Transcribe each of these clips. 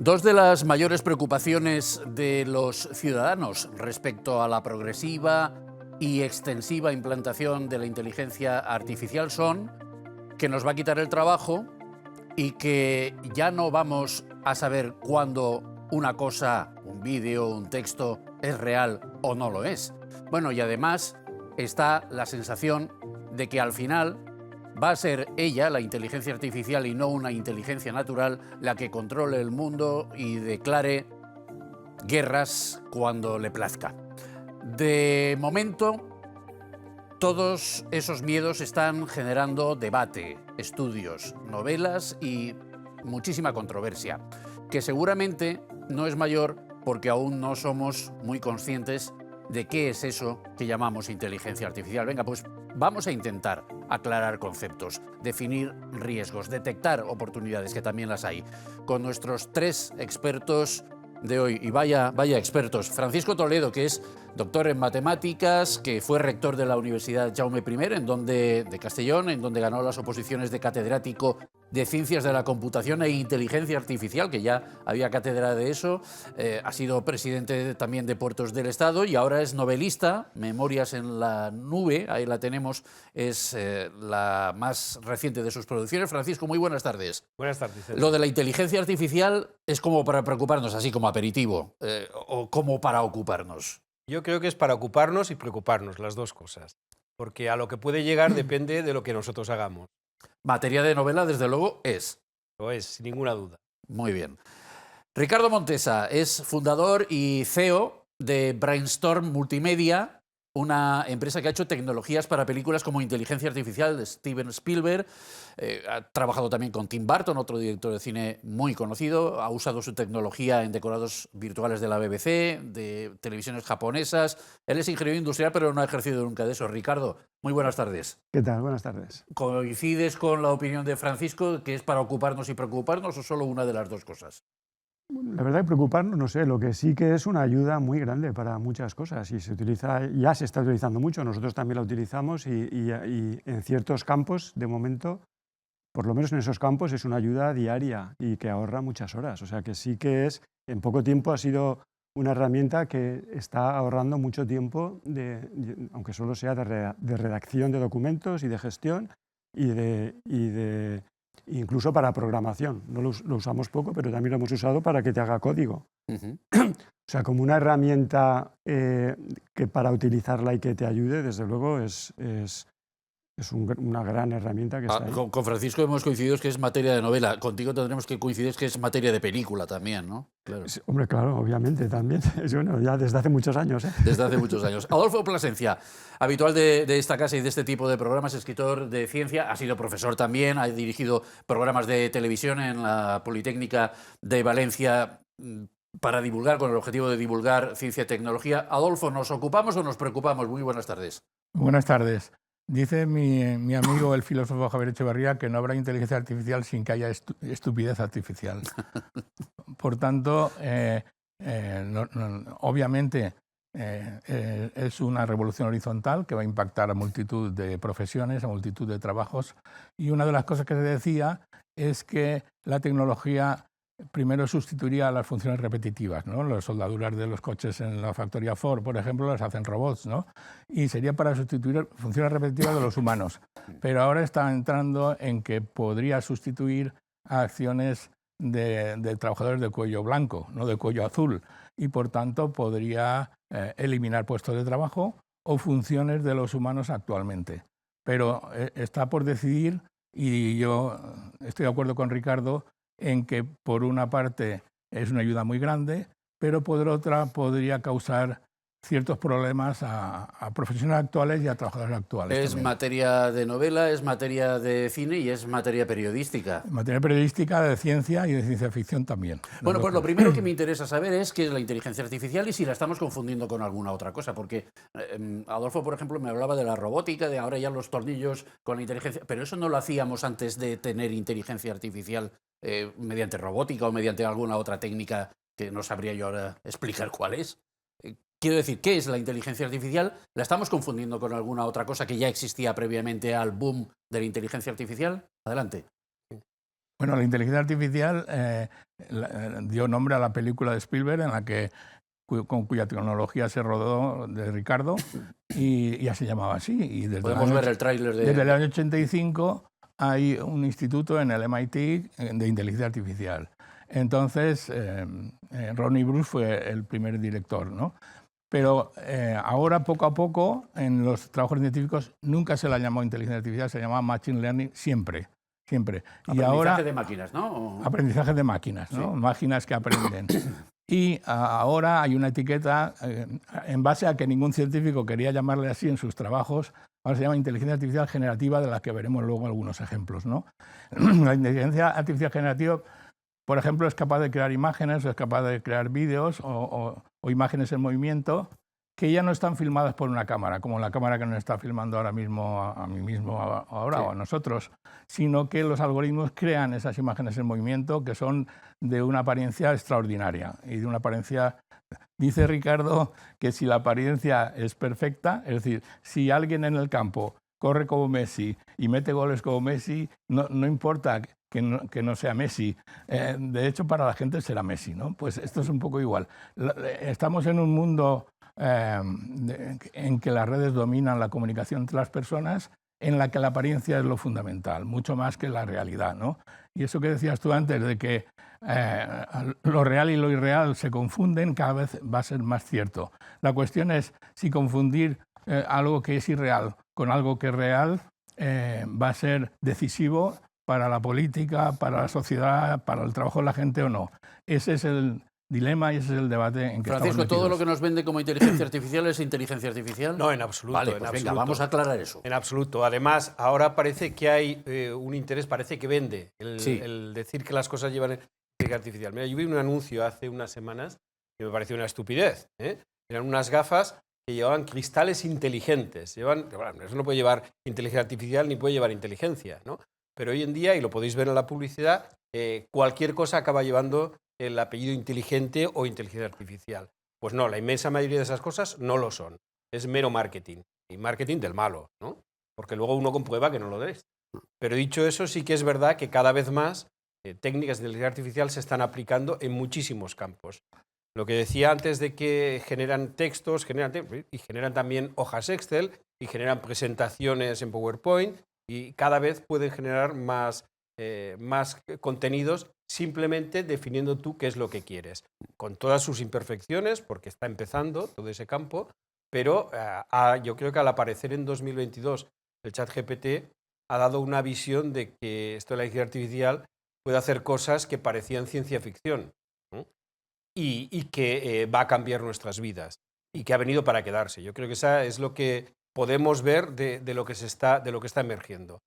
Dos de las mayores preocupaciones de los ciudadanos respecto a la progresiva y extensiva implantación de la inteligencia artificial son que nos va a quitar el trabajo y que ya no vamos a saber cuándo una cosa, un vídeo, un texto, es real o no lo es. Bueno, y además está la sensación de que al final va a ser ella, la inteligencia artificial y no una inteligencia natural, la que controle el mundo y declare guerras cuando le plazca. De momento, todos esos miedos están generando debate, estudios, novelas y muchísima controversia, que seguramente no es mayor porque aún no somos muy conscientes de qué es eso que llamamos inteligencia artificial. Venga, pues vamos a intentar aclarar conceptos, definir riesgos, detectar oportunidades, que también las hay, con nuestros tres expertos de hoy. Y vaya expertos. Francisco Toledo, que es doctor en matemáticas, que fue rector de la Universidad Jaume I, de Castellón, en donde ganó las oposiciones de catedrático de Ciencias de la Computación e Inteligencia Artificial, que ya había cátedra de eso. Ha sido presidente también de Puertos del Estado y ahora es novelista. Memorias en la nube, ahí la tenemos, es la más reciente de sus producciones. Francisco, muy buenas tardes. Buenas tardes. Lo de la inteligencia artificial es como para preocuparnos, así como aperitivo, o como para ocuparnos. Yo creo que es para ocuparnos y preocuparnos, las dos cosas. Porque a lo que puede llegar depende de lo que nosotros hagamos. Materia de novela, desde luego, es. Lo es, sin ninguna duda. Muy bien. Ricardo Montesa es fundador y CEO de Brainstorm Multimedia, una empresa que ha hecho tecnologías para películas como Inteligencia Artificial de Steven Spielberg. Ha trabajado también con Tim Burton, otro director de cine muy conocido. Ha usado su tecnología en decorados virtuales de la BBC, de televisiones japonesas. Él es ingeniero industrial, pero no ha ejercido nunca de eso. Ricardo, muy buenas tardes. ¿Qué tal? Buenas tardes. ¿Coincides con la opinión de Francisco, que es para ocuparnos y preocuparnos, o solo una de las dos cosas? La verdad que preocuparnos, no sé, lo que sí que es una ayuda muy grande para muchas cosas y se utiliza, ya se está utilizando mucho, nosotros también la utilizamos y en ciertos campos, de momento, por lo menos en esos campos, es una ayuda diaria y que ahorra muchas horas. O sea que sí que es, en poco tiempo ha sido una herramienta que está ahorrando mucho tiempo, aunque solo sea de redacción de documentos y de gestión y incluso para programación. No lo usamos poco, pero también lo hemos usado para que te haga código. O sea, como una herramienta que para utilizarla y que te ayude, desde luego es una gran herramienta que está ahí. Con Francisco hemos coincidido que es materia de novela. Contigo tendremos que coincidir que es materia de película también, ¿no? Claro. Sí, hombre, claro, obviamente también. Bueno, ya desde hace muchos años. Desde hace muchos años. Adolfo Plasencia, habitual de esta casa y de este tipo de programas, escritor de ciencia, ha sido profesor también, ha dirigido programas de televisión en la Politécnica de Valencia para divulgar, con el objetivo de divulgar ciencia y tecnología. Adolfo, ¿nos ocupamos o nos preocupamos? Muy buenas tardes. Buenas tardes. Dice mi amigo el filósofo Javier Echevarría que no habrá inteligencia artificial sin que haya estupidez artificial. Por tanto, obviamente es una revolución horizontal que va a impactar a multitud de profesiones, a multitud de trabajos. Y una de las cosas que se decía es que la tecnología primero sustituiría las funciones repetitivas, ¿no? Las soldaduras de los coches en la factoría Ford, por ejemplo, las hacen robots, ¿no? Y sería para sustituir funciones repetitivas de los humanos. Pero ahora está entrando en que podría sustituir a acciones de trabajadores de cuello blanco, no de cuello azul, y por tanto podría eliminar puestos de trabajo o funciones de los humanos actualmente. Pero está por decidir, y yo estoy de acuerdo con Ricardo, en que por una parte es una ayuda muy grande, pero por otra podría causar ciertos problemas a profesionales actuales y a trabajadores actuales. Es también materia de novela, es materia de cine y es materia periodística. Materia periodística, de ciencia y de ciencia ficción también. Bueno, pues lo primero que me interesa saber es qué es la inteligencia artificial y si la estamos confundiendo con alguna otra cosa, porque Adolfo, por ejemplo, me hablaba de la robótica, de ahora ya los tornillos con la inteligencia, pero eso no lo hacíamos antes de tener inteligencia artificial mediante robótica o mediante alguna otra técnica que no sabría yo ahora explicar cuál es. Quiero decir, ¿qué es la inteligencia artificial? ¿La estamos confundiendo con alguna otra cosa que ya existía previamente al boom de la inteligencia artificial? Adelante. Bueno, la inteligencia artificial dio nombre a la película de Spielberg en la que con cuya tecnología se rodó de Ricardo y ya se llamaba así. Y desde Podemos ver el tráiler de... Desde el año 85 hay un instituto en el MIT de inteligencia artificial. Entonces, Ronnie Bruce fue el primer director, ¿no? Pero ahora, poco a poco, en los trabajos científicos nunca se la llamó inteligencia artificial, se llamaba Machine Learning siempre. Siempre. Aprendizaje de máquinas, ¿no? Aprendizaje de máquinas, ¿no? Sí. Máquinas que aprenden. Y ahora hay una etiqueta, en base a que ningún científico quería llamarle así en sus trabajos, ahora se llama inteligencia artificial generativa, de la que veremos luego algunos ejemplos, ¿no? La inteligencia artificial generativa, por ejemplo, es capaz de crear imágenes, o es capaz de crear vídeos o imágenes en movimiento que ya no están filmadas por una cámara, como la cámara que nos está filmando ahora mismo a mí mismo ahora, sí, o a nosotros, sino que los algoritmos crean esas imágenes en movimiento que son de una apariencia extraordinaria y de una apariencia... Dice Ricardo que si la apariencia es perfecta, es decir, si alguien en el campo corre como Messi y mete goles como Messi, no importa que no sea Messi. De hecho, para la gente será Messi, ¿no? Pues esto es un poco igual. Estamos en un mundo en que las redes dominan la comunicación entre las personas, en la que la apariencia es lo fundamental, mucho más que la realidad, ¿no? Y eso que decías tú antes, de que lo real y lo irreal se confunden, cada vez va a ser más cierto. La cuestión es si confundir algo que es irreal con algo que es real va a ser decisivo para la política, para la sociedad, para el trabajo de la gente o no. Ese es el dilema y ese es el debate en que Francisco, estamos metidos. ¿todo lo que nos vende como inteligencia artificial es inteligencia artificial? No, en absoluto. Vale, pues venga, vamos a aclarar eso. En absoluto. Además, ahora parece que hay un interés, parece que vende Sí. el decir que las cosas llevan inteligencia artificial. Mira, yo vi un anuncio hace unas semanas que me pareció una estupidez. Eran unas gafas que llevaban cristales inteligentes. Bueno, eso no puede llevar inteligencia artificial ni puede llevar inteligencia, ¿no? Pero hoy en día, y lo podéis ver en la publicidad, cualquier cosa acaba llevando el apellido inteligente o inteligencia artificial. Pues no, la inmensa mayoría de esas cosas no lo son. Es mero marketing. Y marketing del malo, ¿no? Porque luego uno comprueba que no lo es. Pero dicho eso, sí que es verdad que cada vez más técnicas de inteligencia artificial se están aplicando en muchísimos campos. Lo que decía antes de que generan textos, y generan también hojas Excel, y generan presentaciones en PowerPoint, y cada vez pueden generar más contenidos simplemente definiendo tú qué es lo que quieres, con todas sus imperfecciones, porque está empezando todo ese campo, pero yo creo que al aparecer en 2022 el ChatGPT ha dado una visión de que esto de la inteligencia artificial puede hacer cosas que parecían ciencia ficción, ¿no? y que va a cambiar nuestras vidas y que ha venido para quedarse. Yo creo que esa es lo que podemos ver de lo que está emergiendo.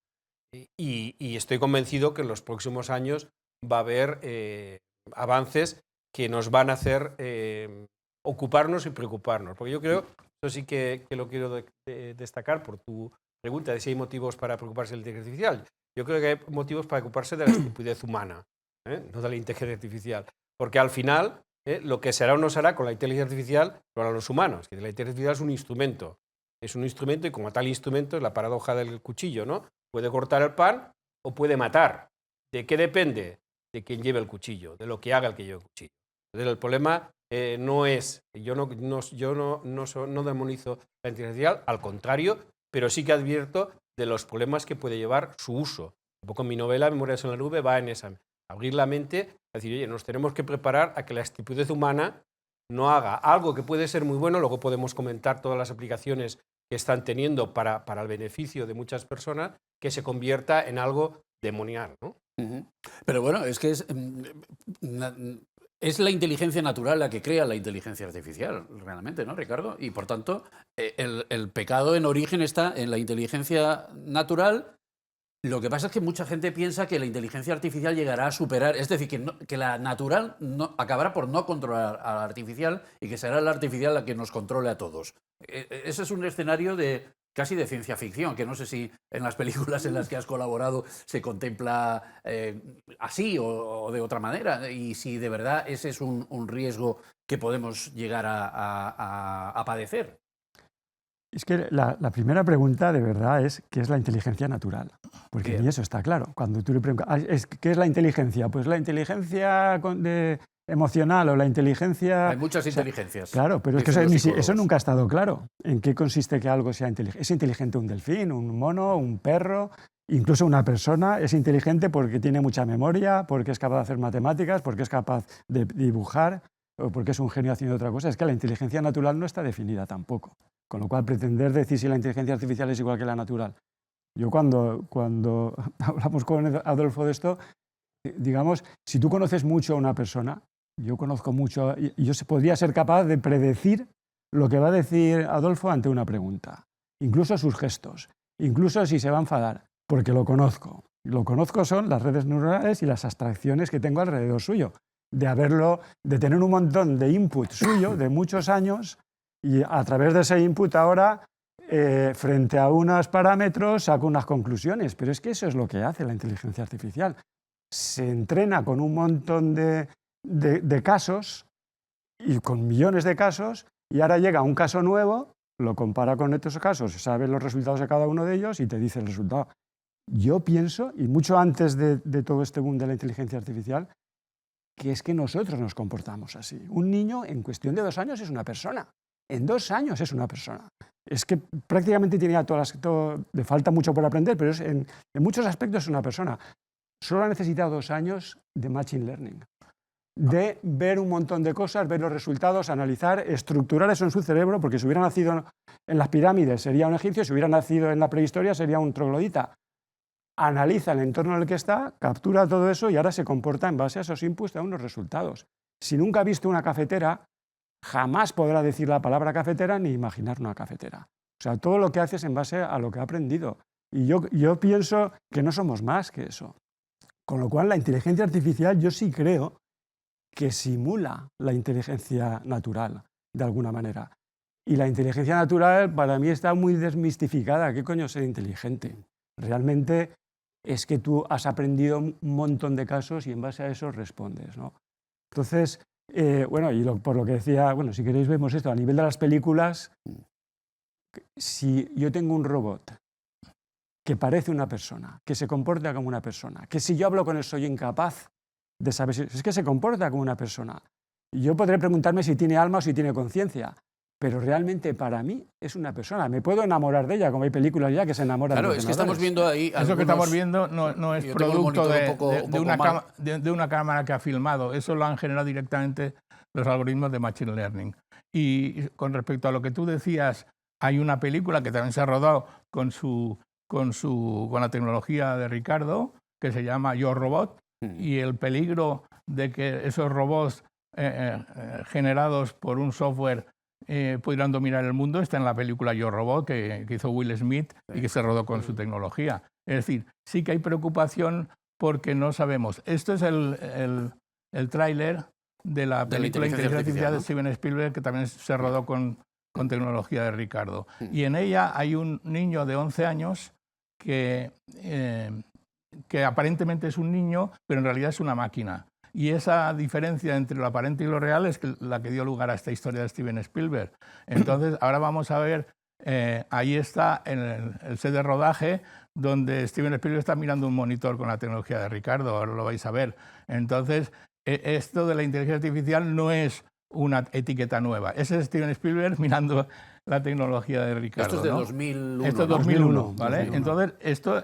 Y estoy convencido que en los próximos años va a haber avances que nos van a hacer ocuparnos y preocuparnos. Porque yo creo, eso sí que lo quiero destacar por tu pregunta de si hay motivos para preocuparse de la inteligencia artificial. Yo creo que hay motivos para preocuparse de la estupidez humana, no de la inteligencia artificial. Porque al final, lo que será o no será con la inteligencia artificial lo harán los humanos. Que la inteligencia artificial es un instrumento. Es un instrumento y como tal instrumento es la paradoja del cuchillo, ¿no? Puede cortar el pan o puede matar. ¿De qué depende? De quien lleve el cuchillo, de lo que haga el que lleve el cuchillo. Entonces, el problema no es, yo no demonizo la inteligencia artificial, al contrario, pero sí que advierto de los problemas que puede llevar su uso. Un poco mi novela, Memorias en la nube, va en esa. Abrir la mente, decir, oye, nos tenemos que preparar a que la estupidez humana no haga algo que puede ser muy bueno, luego podemos comentar todas las aplicaciones que están teniendo para el beneficio de muchas personas, que se convierta en algo demonial, ¿no? Pero bueno, es que es la inteligencia natural la que crea la inteligencia artificial, realmente, ¿no, Ricardo? Y por tanto, el pecado en origen está en la inteligencia natural. Lo que pasa es que mucha gente piensa que la inteligencia artificial llegará a superar, es decir, que la natural acabará por no controlar a la artificial y que será la artificial la que nos controle a todos. Ese es un escenario casi de ciencia ficción, que no sé si en las películas en las que has colaborado se contempla así o de otra manera, y si de verdad ese es un riesgo que podemos llegar a padecer. Es que la primera pregunta de verdad es ¿qué es la inteligencia natural? Porque Bien. ni eso está claro. Cuando tú le preguntas, ¿qué es la inteligencia? Pues la inteligencia emocional o la inteligencia... Hay muchas inteligencias. Claro, pero es que dicen los eso psicólogos. nunca ha estado claro. ¿En qué consiste que algo sea inteligente? ¿Es inteligente un delfín, un mono, un perro? Incluso una persona es inteligente porque tiene mucha memoria, porque es capaz de hacer matemáticas, porque es capaz de dibujar o porque es un genio haciendo otra cosa. Es que la inteligencia natural no está definida tampoco. Con lo cual, pretender decir si la inteligencia artificial es igual que la natural. Yo cuando hablamos con Adolfo de esto, digamos, si tú conoces mucho a una persona, yo conozco mucho, y yo podría ser capaz de predecir lo que va a decir Adolfo ante una pregunta, incluso sus gestos, incluso si se va a enfadar, porque lo conozco. Lo conozco son las redes neuronales y las abstracciones que tengo alrededor suyo, de tener un montón de input suyo de muchos años y a través de ese input ahora, frente a unos parámetros, saco unas conclusiones. Pero es que eso es lo que hace la inteligencia artificial. Se entrena con un montón de casos y con millones de casos y ahora llega un caso nuevo, lo compara con estos casos, sabe los resultados de cada uno de ellos y te dice el resultado. Yo pienso, y mucho antes de todo este boom de la inteligencia artificial, que es que nosotros nos comportamos así. Un niño en cuestión de 2 años es una persona. En 2 años es una persona. Es que prácticamente tiene le falta mucho por aprender, pero en muchos aspectos es una persona. Solo ha necesitado 2 años de machine learning, de ver un montón de cosas, ver los resultados, analizar, estructurar eso en su cerebro, porque si hubiera nacido en las pirámides sería un egipcio, si hubiera nacido en la prehistoria sería un troglodita. Analiza el entorno en el que está, captura todo eso y ahora se comporta en base a esos inputs, da unos resultados. Si nunca ha visto una cafetera, jamás podrá decir la palabra cafetera ni imaginar una cafetera. O sea, todo lo que hace es en base a lo que ha aprendido. Y yo pienso que no somos más que eso. Con lo cual, la inteligencia artificial yo sí creo que simula la inteligencia natural, de alguna manera. Y la inteligencia natural para mí está muy desmistificada. ¿Qué coño es ser inteligente? Realmente es que tú has aprendido un montón de casos y en base a eso respondes, ¿no? Entonces, por lo que decía, bueno, si queréis vemos esto, a nivel de las películas, si yo tengo un robot que parece una persona, que se comporta como una persona, que si yo hablo con él soy incapaz de saber si es que se comporta como una persona. Yo podré preguntarme si tiene alma o si tiene conciencia, pero realmente para mí es una persona. Me puedo enamorar de ella, como hay películas ya que se enamoran de los Claro, es que estamos viendo ahí Eso que estamos viendo no es producto de una cámara que ha filmado. Eso lo han generado directamente los algoritmos de Machine Learning. Y con respecto a lo que tú decías, hay una película que también se ha rodado con la tecnología de Ricardo, que se llama Yo Robot, y el peligro de que esos robots generados por un software pudieran dominar el mundo está en la película Yo Robot que hizo Will Smith y que se rodó con su tecnología. Es decir, sí que hay preocupación porque no sabemos. Esto es el tráiler de la película Inteligencia Artificial de Steven Spielberg, que también se rodó con tecnología de Ricardo. Y en ella hay un niño de 11 años que aparentemente es un niño, pero en realidad es una máquina. Y esa diferencia entre lo aparente y lo real es la que dio lugar a esta historia de Steven Spielberg. Entonces, ahora vamos a ver, ahí está en el set de rodaje, donde Steven Spielberg está mirando un monitor con la tecnología de Ricardo, ahora lo vais a ver. Entonces, esto de la inteligencia artificial no es una etiqueta nueva. Ese es Steven Spielberg mirando la tecnología de Ricardo. Esto es de ¿no? 2001. Esto es 2001, ¿vale? 2001. Entonces,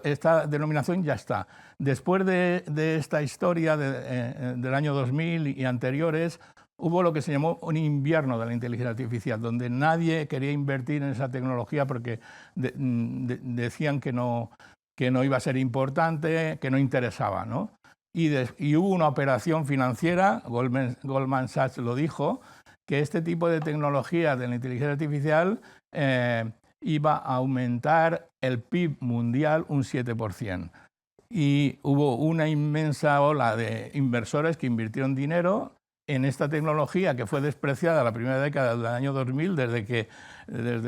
esta denominación ya está. Después de esta historia del año 2000 y anteriores, hubo lo que se llamó un invierno de la inteligencia artificial, donde nadie quería invertir en esa tecnología porque decían que no iba a ser importante, que no interesaba, ¿no? Y hubo una operación financiera, Goldman Sachs lo dijo, que este tipo de tecnología de la inteligencia artificial iba a aumentar el PIB mundial un 7%. Y hubo una inmensa ola de inversores que invirtieron dinero en esta tecnología que fue despreciada la primera década del año 2000, desde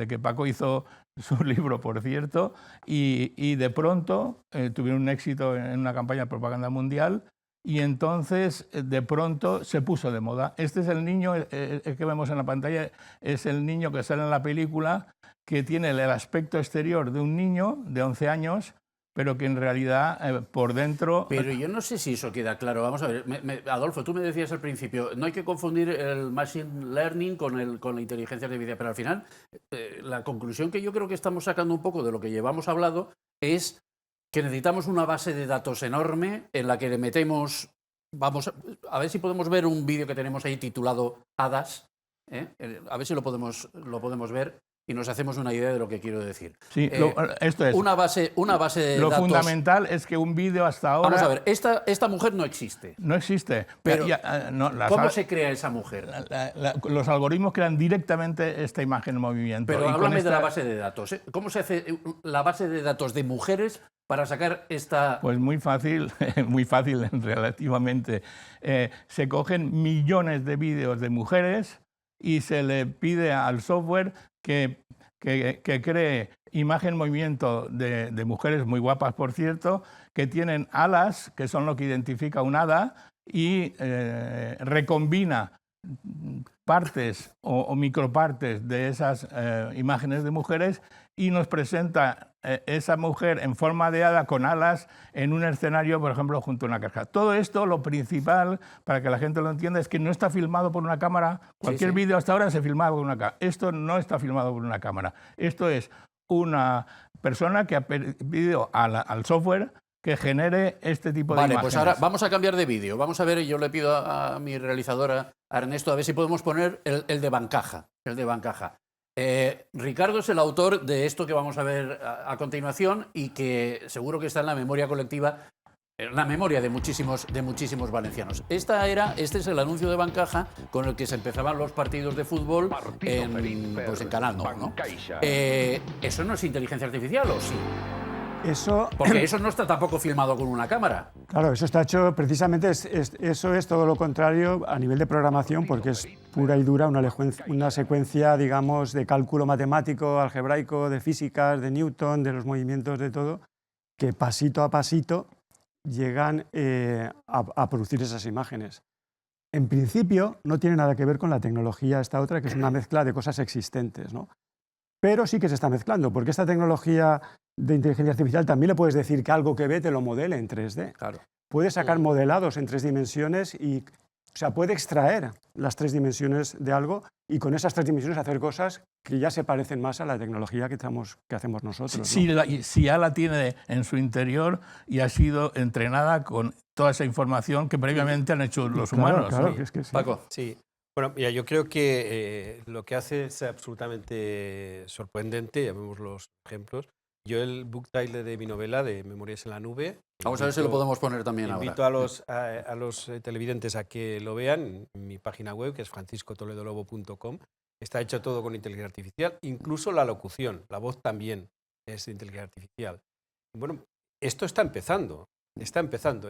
que Paco hizo su libro, por cierto, y de pronto tuvieron un éxito en una campaña de propaganda mundial. Y entonces, de pronto, se puso de moda. Este es el niño, el que vemos en la pantalla, es el niño que sale en la película, que tiene el aspecto exterior de un niño de 11 años, pero que en realidad por dentro... Pero yo no sé si eso queda claro. Vamos a ver, Adolfo, tú me decías al principio, no hay que confundir el machine learning con la inteligencia artificial, pero al final la conclusión que yo creo que estamos sacando un poco de lo que llevamos hablado es que necesitamos una base de datos enorme en la que le metemos... Vamos a ver si podemos ver un vídeo que tenemos ahí titulado Hadas, a ver si lo podemos ver y nos hacemos una idea de lo que quiero decir. Sí, esto es. Una base de lo datos... fundamental es que un vídeo hasta ahora... Vamos a ver, esta mujer no existe. No existe. Pero no, ¿cómo se crea esa mujer? Los algoritmos crean directamente esta imagen en movimiento. Pero háblame de la base de datos. ¿Cómo se hace la base de datos de mujeres para sacar esta...? Pues muy fácil relativamente. Se cogen millones de vídeos de mujeres y se le pide al software que cree imagen movimiento de mujeres muy guapas, por cierto, que tienen alas, que son lo que identifica un hada, y recombina partes o micropartes de esas imágenes de mujeres y nos presenta esa mujer en forma de hada con alas en un escenario, por ejemplo, junto a una cascada. Todo esto, lo principal, para que la gente lo entienda, es que no está filmado por una cámara. Cualquier vídeo hasta ahora se filmaba por una cámara. Esto no está filmado por una cámara. Esto es una persona que ha pedido al software que genere este tipo de imágenes. Vale, pues ahora vamos a cambiar de vídeo. Vamos a ver, y yo le pido a mi realizadora, a Ernesto, a ver si podemos poner el de Bancaja. El de Bancaja. Ricardo es el autor de esto que vamos a ver a continuación y que seguro que está en la memoria colectiva, en la memoria de muchísimos valencianos. Este es el anuncio de Bancaja con el que se empezaban los partidos de fútbol en Canal ¿no? ¿Eso no es inteligencia artificial o sí? Porque eso no está tampoco filmado con una cámara. Claro, eso está hecho precisamente, eso es todo lo contrario a nivel de programación, porque es pura y dura una secuencia, digamos, de cálculo matemático, algebraico, de físicas, de Newton, de los movimientos de todo, que pasito a pasito llegan a producir esas imágenes. En principio no tiene nada que ver con la tecnología esta otra, que es una mezcla de cosas existentes, ¿no? Pero sí que se está mezclando, porque esta tecnología de inteligencia artificial también le puedes decir que algo que ve te lo modele en 3D. Claro. Puede sacar modelados en 3 dimensiones y, o sea, puede extraer las 3 dimensiones de algo y con esas 3 dimensiones hacer cosas que ya se parecen más a la tecnología que hacemos nosotros, ¿no? Si ya la tiene en su interior y ha sido entrenada con toda esa información que previamente han hecho los humanos. Claro, ¿no? es que sí. Paco, sí. Bueno, mira, yo creo que lo que hace es absolutamente sorprendente, ya vemos los ejemplos. Yo el book title de mi novela, de Memorias en la Nube... Vamos a ver si lo podemos poner también invito ahora. a los televidentes a que lo vean en mi página web, que es franciscotoledolobo.com. Está hecho todo con inteligencia artificial, incluso la locución, la voz también es de inteligencia artificial. Bueno, esto está empezando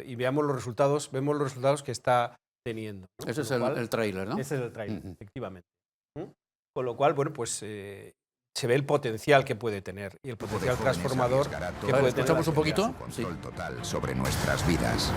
y vemos los resultados que está teniendo, ¿no? Ese es el tráiler, ¿no? Ese es el tráiler, efectivamente. Con lo cual, bueno, pues se ve el potencial que puede tener y el potencial transformador que puede tener. ¿Escuchamos un poquito? Sí. Control total sobre nuestras vidas.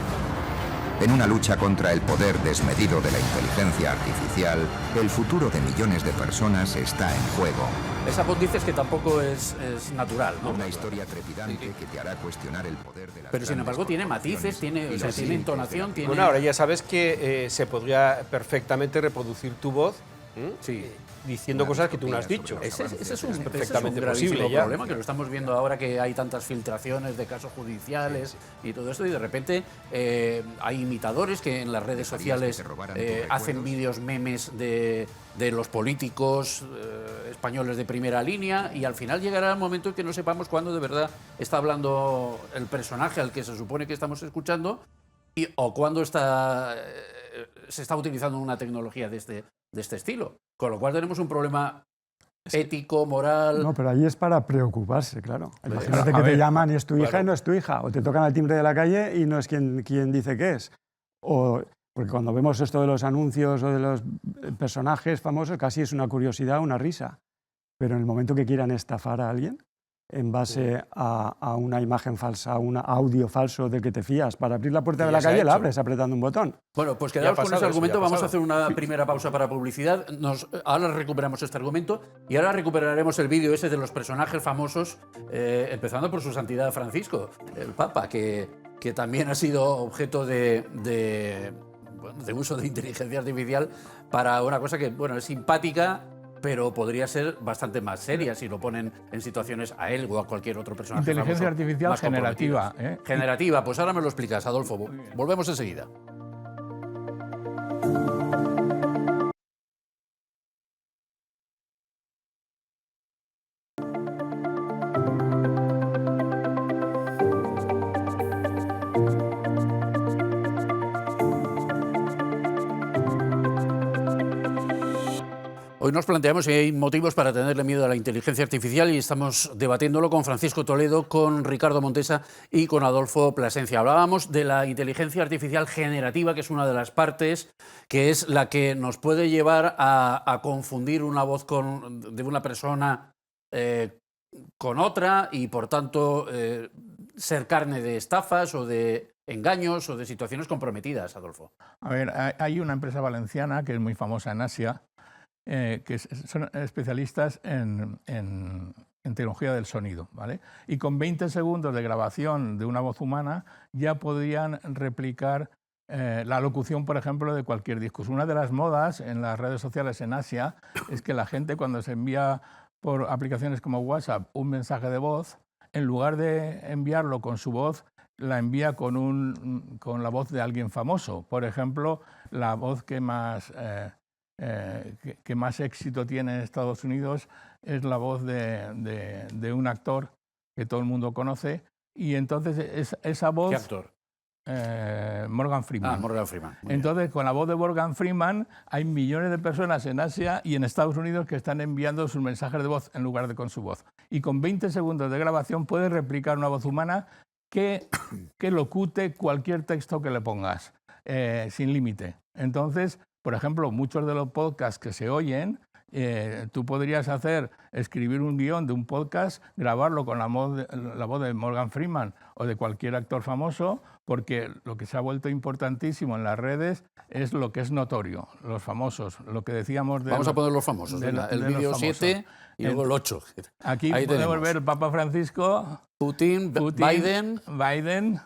En una lucha contra el poder desmedido de la inteligencia artificial, el futuro de millones de personas está en juego. Esa voz dices que tampoco es natural, ¿no? Una historia trepidante que te hará cuestionar el poder de la... Pero sin embargo tiene matices, tiene entonación, tiene... Bueno, ahora ya sabes que se podría perfectamente reproducir tu voz Sí. diciendo cosas que tú no has dicho. Ese es un perfectamente gravísimo posible ya. problema, que lo estamos viendo ahora que hay tantas filtraciones de casos judiciales y todo esto, y de repente hay imitadores que en las redes sociales hacen vídeos memes de los políticos españoles de primera línea, y al final llegará el momento en que no sepamos cuándo de verdad está hablando el personaje al que se supone que estamos escuchando o cuándo se está utilizando una tecnología de este estilo. Con lo cual tenemos un problema ético, moral... No, pero ahí es para preocuparse, claro. Imagínate que te llaman y es tu hija y no es tu hija. O te tocan al timbre de la calle y no es quien dice que es. Porque cuando vemos esto de los anuncios o de los personajes famosos, casi es una curiosidad, una risa. Pero en el momento que quieran estafar a alguien, en base a una imagen falsa, a un audio falso de que te fías. Para abrir la puerta Que de ya la se ha calle la hecho. abres apretando un botón. Bueno, pues Ya ha quedaos con pasado ese eso, argumento. ya ha Vamos a pasado. hacer una primera pausa para publicidad. Ahora recuperamos este argumento y ahora recuperaremos el vídeo ese de los personajes famosos, empezando por su santidad Francisco, el Papa, que también ha sido objeto de uso de inteligencia artificial para una cosa que, bueno, es simpática, pero podría ser bastante más seria si lo ponen en situaciones a él o a cualquier otro personaje Inteligencia famoso artificial más generativa. comprometidos. Generativa, pues ahora me lo explicas, Adolfo. Volvemos enseguida. Hoy nos planteamos si hay motivos para tenerle miedo a la inteligencia artificial y estamos debatiéndolo con Francisco Toledo, con Ricardo Montesa y con Adolfo Plasencia. Hablábamos de la inteligencia artificial generativa, que es una de las partes, que es la que nos puede llevar a confundir una voz de una persona con otra y, por tanto, ser carne de estafas o de engaños o de situaciones comprometidas, Adolfo. A ver, hay una empresa valenciana que es muy famosa en Asia, que son especialistas en tecnología del sonido, ¿vale? Y con 20 segundos de grabación de una voz humana ya podrían replicar la locución, por ejemplo, de cualquier discurso. Una de las modas en las redes sociales en Asia es que la gente, cuando se envía por aplicaciones como WhatsApp un mensaje de voz, en lugar de enviarlo con su voz, la envía con la voz de alguien famoso. Por ejemplo, la voz que más éxito tiene en Estados Unidos es la voz de un actor que todo el mundo conoce, y entonces esa voz... ¿Qué actor? Morgan Freeman. Morgan Freeman. Entonces, con la voz de Morgan Freeman hay millones de personas en Asia y en Estados Unidos que están enviando sus mensajes de voz en lugar de con su voz. Y con 20 segundos de grabación puedes replicar una voz humana que locute cualquier texto que le pongas, sin límite. Entonces, por ejemplo, muchos de los podcasts que se oyen, tú podrías escribir un guión de un podcast, grabarlo con la voz de Morgan Freeman o de cualquier actor famoso, porque lo que se ha vuelto importantísimo en las redes es lo que es notorio, los famosos, lo que decíamos de... Vamos a poner los famosos, venga, el vídeo 7 y luego el 8. Aquí ahí podemos tenemos ver el Papa Francisco, Putin, Biden.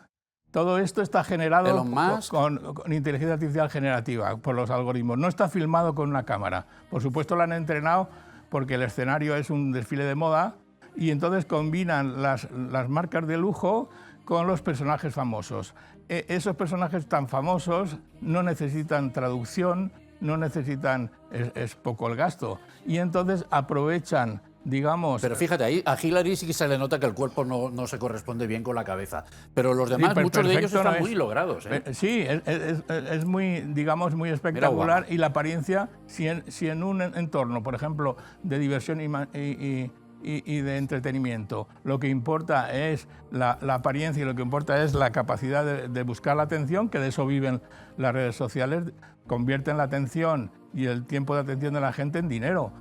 Todo esto está generado Elon Musk. con inteligencia artificial generativa, por los algoritmos. No está filmado con una cámara. Por supuesto lo han entrenado porque el escenario es un desfile de moda y entonces combinan las marcas de lujo con los personajes famosos. Esos personajes tan famosos no necesitan traducción, no necesitan... es poco el gasto. Y entonces aprovechan... digamos... Pero fíjate, ahí a Hillary sí que se le nota que el cuerpo no se corresponde bien con la cabeza. Pero los demás, sí, muchos de ellos no están es. muy logrados. Sí, es muy, digamos, muy espectacular. Y la apariencia, si en un entorno, por ejemplo, de diversión y de entretenimiento, lo que importa es la apariencia y lo que importa es la capacidad de buscar la atención, que de eso viven las redes sociales, convierten la atención y el tiempo de atención de la gente en dinero.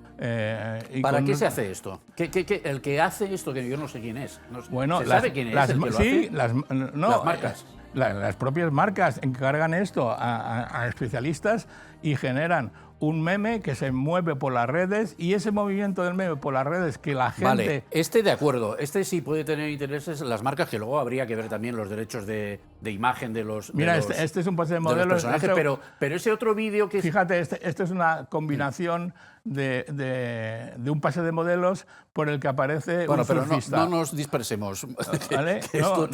¿Para qué se hace esto? El que hace esto, que yo no sé quién es. Bueno, ¿Se sabe quién es el que lo hace? las marcas. Las propias marcas encargan esto a especialistas y generan un meme que se mueve por las redes, y ese movimiento del meme por las redes que la gente... Vale, de acuerdo. Sí puede tener intereses en las marcas, que luego habría que ver también los derechos de imagen de los... Mira, este es un pase de modelos. Personajes, pero ese otro vídeo que... Fíjate, esto es una combinación de un pase de modelos por el que aparece un surfista. No nos dispersemos. ¿Vale? que esto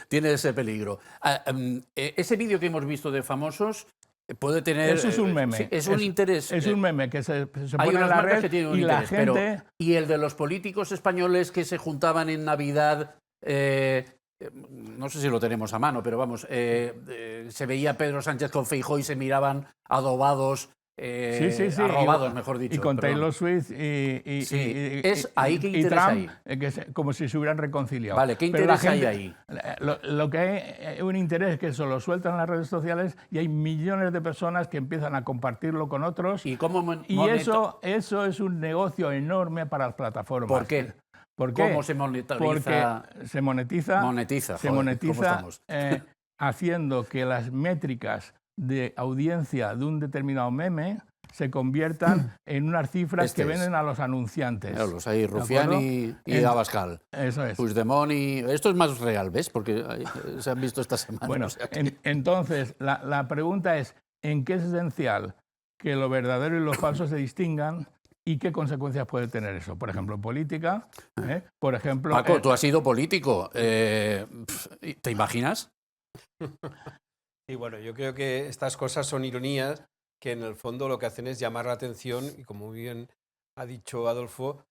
tiene ese peligro. Ese vídeo que hemos visto de famosos puede tener... Eso es un meme. Sí, es un interés. Es un meme que se hay pone en la red que tienen un y interés, la gente... y el de los políticos españoles que se juntaban en Navidad... no sé si lo tenemos a mano, pero vamos, se veía Pedro Sánchez con Feijóo y se miraban adobados, arrobados, mejor dicho. Y con Taylor Swift es ahí que interesa Trump, como si se hubieran reconciliado. Vale, ¿qué interés hay ahí? Lo que hay un interés es que eso lo sueltan en las redes sociales y hay millones de personas que empiezan a compartirlo con otros. Y eso es un negocio enorme para las plataformas. ¿Por qué? ¿Por qué? ¿Cómo se monetiza? Porque se monetiza, ¿cómo estamos? Haciendo que las métricas de audiencia de un determinado meme se conviertan en unas cifras que venden a los anunciantes. Claro, los hay Rufián y Abascal. Eso es. Puigdemont y... Esto es más real, ¿ves? Porque se han visto esta semana. Bueno, o sea que... entonces, la pregunta es, ¿en qué es esencial que lo verdadero y lo falso se distingan y qué consecuencias puede tener eso? Por ejemplo, en política, por ejemplo... Paco, tú has sido político. ¿Te imaginas? Y bueno, yo creo que estas cosas son ironías que en el fondo lo que hacen es llamar la atención y, como bien ha dicho Adolfo,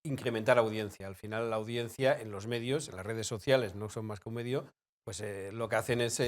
incrementar audiencia. Al final la audiencia en los medios, en las redes sociales, no son más que un medio, pues lo que hacen es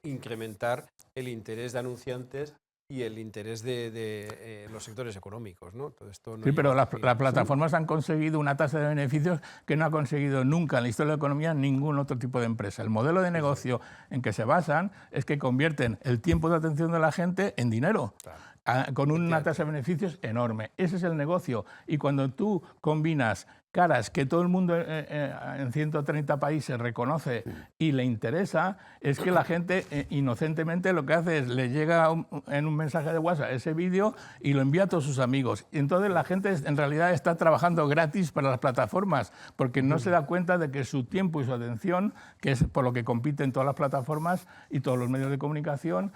incrementar el interés de anunciantes y el interés de los sectores económicos, ¿no? Todo esto no sí, pero las fin. plataformas han conseguido una tasa de beneficios que no ha conseguido nunca en la historia de la economía ningún otro tipo de empresa. El modelo de negocio en que se basan es que convierten el tiempo de atención de la gente en dinero. Claro. Con una tasa de beneficios enorme. Ese es el negocio. Y cuando tú combinas caras que todo el mundo en 130 países reconoce y le interesa, es que la gente inocentemente lo que hace es le llega en un mensaje de WhatsApp ese vídeo y lo envía a todos sus amigos. Y entonces la gente en realidad está trabajando gratis para las plataformas porque no se da cuenta de que su tiempo y su atención, que es por lo que compiten todas las plataformas y todos los medios de comunicación,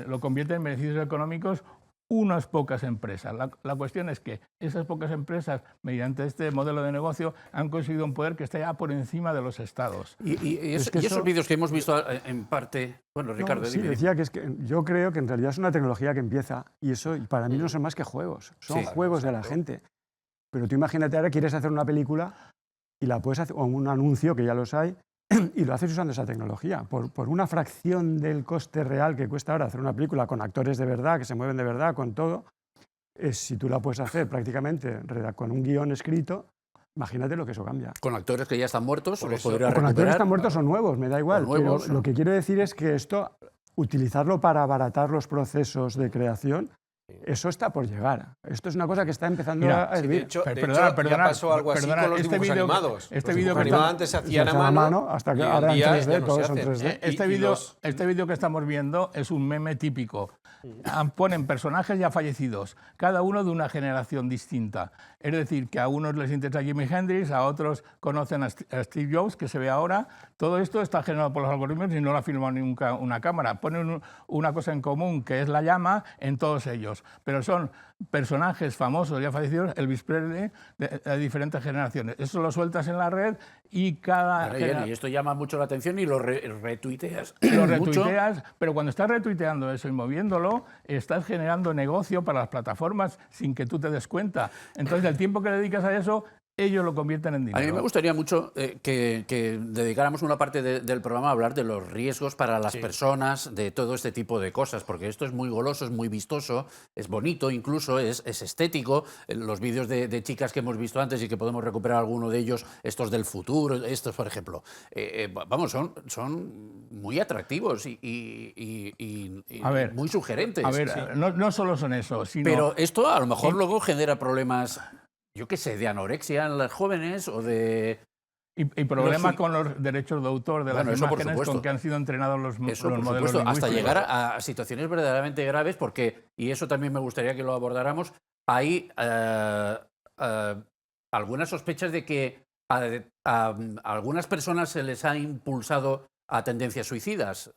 lo convierten en beneficios económicos unas pocas empresas. La cuestión es que esas pocas empresas, mediante este modelo de negocio, han conseguido un poder que está ya por encima de los estados. Y esos vídeos que hemos visto en parte... Bueno, Ricardo, sí, decía que yo creo que en realidad es una tecnología que empieza, y eso para mí no son más que juegos, son juegos de la gente. Pero tú imagínate ahora quieres hacer una película y la puedes hacer, o un anuncio, que ya los hay, y lo haces usando esa tecnología. Por una fracción del coste real que cuesta ahora hacer una película con actores de verdad, que se mueven de verdad, con todo, si tú la puedes hacer prácticamente con un guión escrito, imagínate lo que eso cambia. Con actores que ya están muertos, o los podría con recuperar. Actores que están muertos o nuevos, me da igual. Nuevos, pero lo que quiero decir es que esto, utilizarlo para abaratar los procesos de creación, eso está por llegar. Esto es una cosa que está empezando a vivir. De hecho, ya pasó algo así con los dibujos animados. Este vídeo que antes se hacían a mano, hasta que ahora en 3D, todos son 3D. Este vídeo que estamos viendo es un meme típico. Ponen personajes ya fallecidos, cada uno de una generación distinta. Es decir, que a unos les interesa Jimi Hendrix, a otros conocen a Steve Jobs, que se ve ahora. Todo esto está generado por los algoritmos y no lo ha filmado nunca una cámara. Ponen una cosa en común, que es la llama, en todos ellos. Pero son personajes famosos ya fallecidos, Elvis Presley, de diferentes generaciones. Eso lo sueltas en la red y y esto llama mucho la atención y lo retuiteas. Lo retuiteas, pero cuando estás retuiteando eso y moviéndolo, estás generando negocio para las plataformas sin que tú te des cuenta. Entonces, el tiempo que dedicas a eso, ellos lo convierten en dinero. A mí me gustaría mucho que dedicáramos una parte del programa a hablar de los riesgos para las personas de todo este tipo de cosas, porque esto es muy goloso, es muy vistoso, es bonito incluso, es estético. Los vídeos de chicas que hemos visto antes y que podemos recuperar alguno de ellos, estos del futuro, estos por ejemplo, vamos, son muy atractivos y muy sugerentes. A ver, no solo son eso, sino... Pero esto a lo mejor luego genera problemas... Yo qué sé, de anorexia en las jóvenes o de... Y problemas con los derechos de autor de las imágenes con que han sido entrenados los modelos lingüísticos. Hasta llegar a situaciones verdaderamente graves porque, y eso también me gustaría que lo abordáramos, hay algunas sospechas de que a algunas personas se les ha impulsado a tendencias suicidas,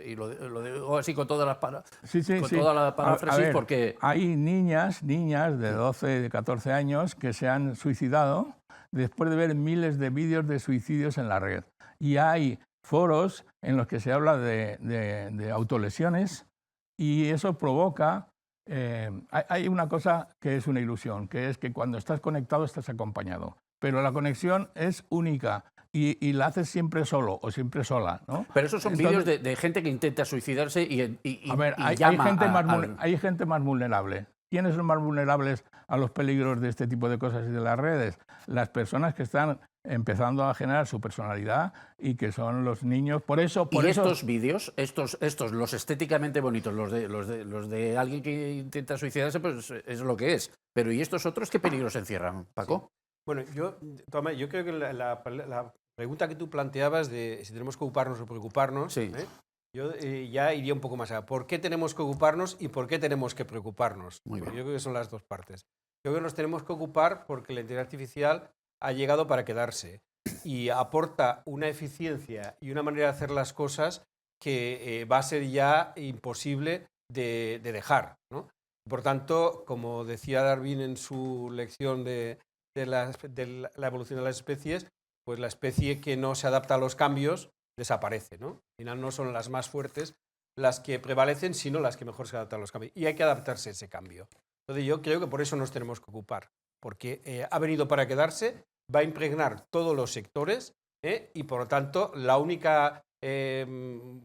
y lo digo así con toda la paráfrasis, porque... Hay niñas de 12, de 14 años que se han suicidado después de ver miles de vídeos de suicidios en la red. Y hay foros en los que se habla de autolesiones y eso provoca... hay una cosa que es una ilusión, que es que cuando estás conectado estás acompañado, pero la conexión es única. Y la haces siempre solo o siempre sola, ¿no? Pero esos son vídeos de gente que intenta suicidarse y a ver, hay gente más vulnerable. ¿Quiénes son más vulnerables a los peligros de este tipo de cosas y de las redes? Las personas que están empezando a generar su personalidad y que son los niños. Por eso estos vídeos, los estéticamente bonitos, los de alguien que intenta suicidarse, pues es lo que es. Pero ¿y estos otros qué peligros encierran, Paco? Bueno, yo creo que la pregunta que tú planteabas de si tenemos que ocuparnos o preocuparnos, Sí. yo ya iría un poco más allá. ¿Por qué tenemos que ocuparnos y por qué tenemos que preocuparnos? Muy Porque bien. yo creo que son las dos partes. Yo creo que nos tenemos que ocupar porque la inteligencia artificial ha llegado para quedarse y aporta una eficiencia y una manera de hacer las cosas que va a ser ya imposible de dejar, ¿no? Por tanto, como decía Darwin en su lección de la evolución de las especies, pues la especie que no se adapta a los cambios desaparece, ¿no? Al final no son las más fuertes las que prevalecen, sino las que mejor se adaptan a los cambios. Y hay que adaptarse a ese cambio. Entonces yo creo que por eso nos tenemos que ocupar, porque ha venido para quedarse, va a impregnar todos los sectores y por lo tanto la única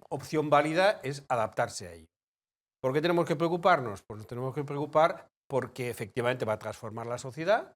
opción válida es adaptarse a ello. ¿Por qué tenemos que preocuparnos? Pues nos tenemos que preocupar porque efectivamente va a transformar la sociedad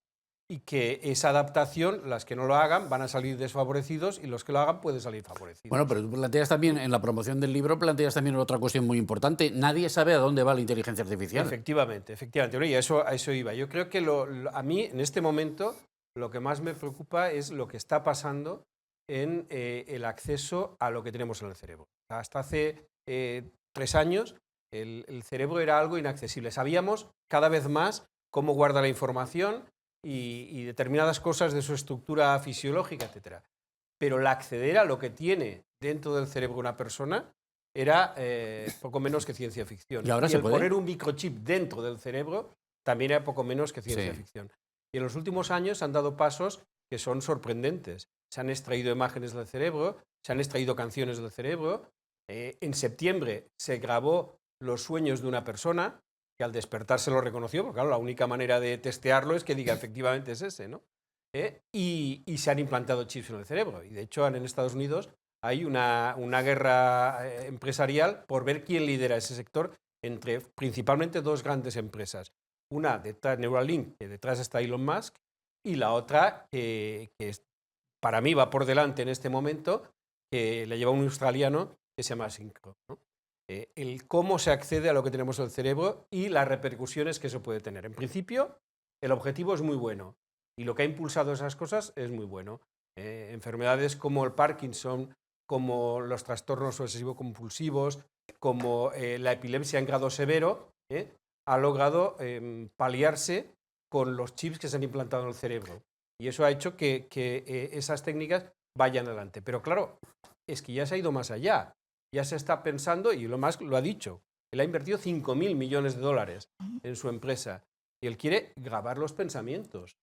y que esa adaptación, las que no lo hagan, van a salir desfavorecidos y los que lo hagan pueden salir favorecidos. Bueno, pero tú planteas también, en la promoción del libro, planteas también otra cuestión muy importante. Nadie sabe a dónde va la inteligencia artificial. Efectivamente. Bueno, y a eso iba. Yo creo que a mí, en este momento, lo que más me preocupa es lo que está pasando en el acceso a lo que tenemos en el cerebro. Hasta hace 3 años, el cerebro era algo inaccesible. Sabíamos cada vez más cómo guarda la información y determinadas cosas de su estructura fisiológica, etc. Pero el acceder a lo que tiene dentro del cerebro una persona era poco menos que ciencia ficción. ¿Y ahora se el puede? poner un microchip dentro del cerebro también era poco menos que ciencia Sí. ficción. Y en los últimos años han dado pasos que son sorprendentes. Se han extraído imágenes del cerebro, se han extraído canciones del cerebro. En septiembre se grabó los sueños de una persona que al despertar se lo reconoció, porque claro, la única manera de testearlo es que diga efectivamente es ese, ¿no? Y se han implantado chips en el cerebro. Y de hecho en Estados Unidos hay una guerra empresarial por ver quién lidera ese sector entre principalmente 2 grandes empresas. Una detrás, Neuralink, que detrás está Elon Musk, y la otra que para mí va por delante en este momento, que le lleva un australiano que se llama Synchro, ¿no? El cómo se accede a lo que tenemos en el cerebro y las repercusiones que eso puede tener. En principio, el objetivo es muy bueno y lo que ha impulsado esas cosas es muy bueno. Enfermedades como el Parkinson, como los trastornos obsesivo-compulsivos, como la epilepsia en grado severo, ha logrado paliarse con los chips que se han implantado en el cerebro. Y eso ha hecho que esas técnicas vayan adelante. Pero claro, es que ya se ha ido más allá. Ya se está pensando, y Elon Musk lo ha dicho, él ha invertido $5.000 millones en su empresa y él quiere grabar los pensamientos.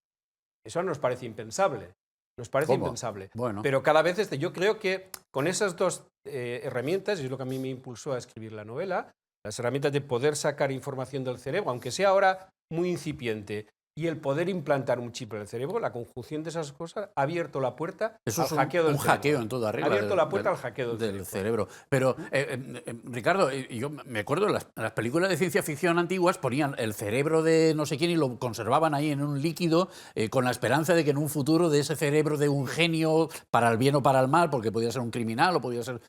Eso nos parece impensable. Nos parece ¿Cómo? impensable. Bueno. Pero cada vez yo creo que con esas dos herramientas, y es lo que a mí me impulsó a escribir la novela, las herramientas de poder sacar información del cerebro, aunque sea ahora muy incipiente, y el poder implantar un chip en el cerebro, la conjunción de esas cosas ha abierto la puerta Eso al es hackeo del un cerebro. hackeo en toda regla. Ha abierto la puerta al hackeo del cerebro. Pero, Ricardo, yo me acuerdo, en las películas de ciencia ficción antiguas ponían el cerebro de no sé quién y lo conservaban ahí en un líquido con la esperanza de que en un futuro de ese cerebro de un genio, para el bien o para el mal, porque podía ser un criminal o podía ser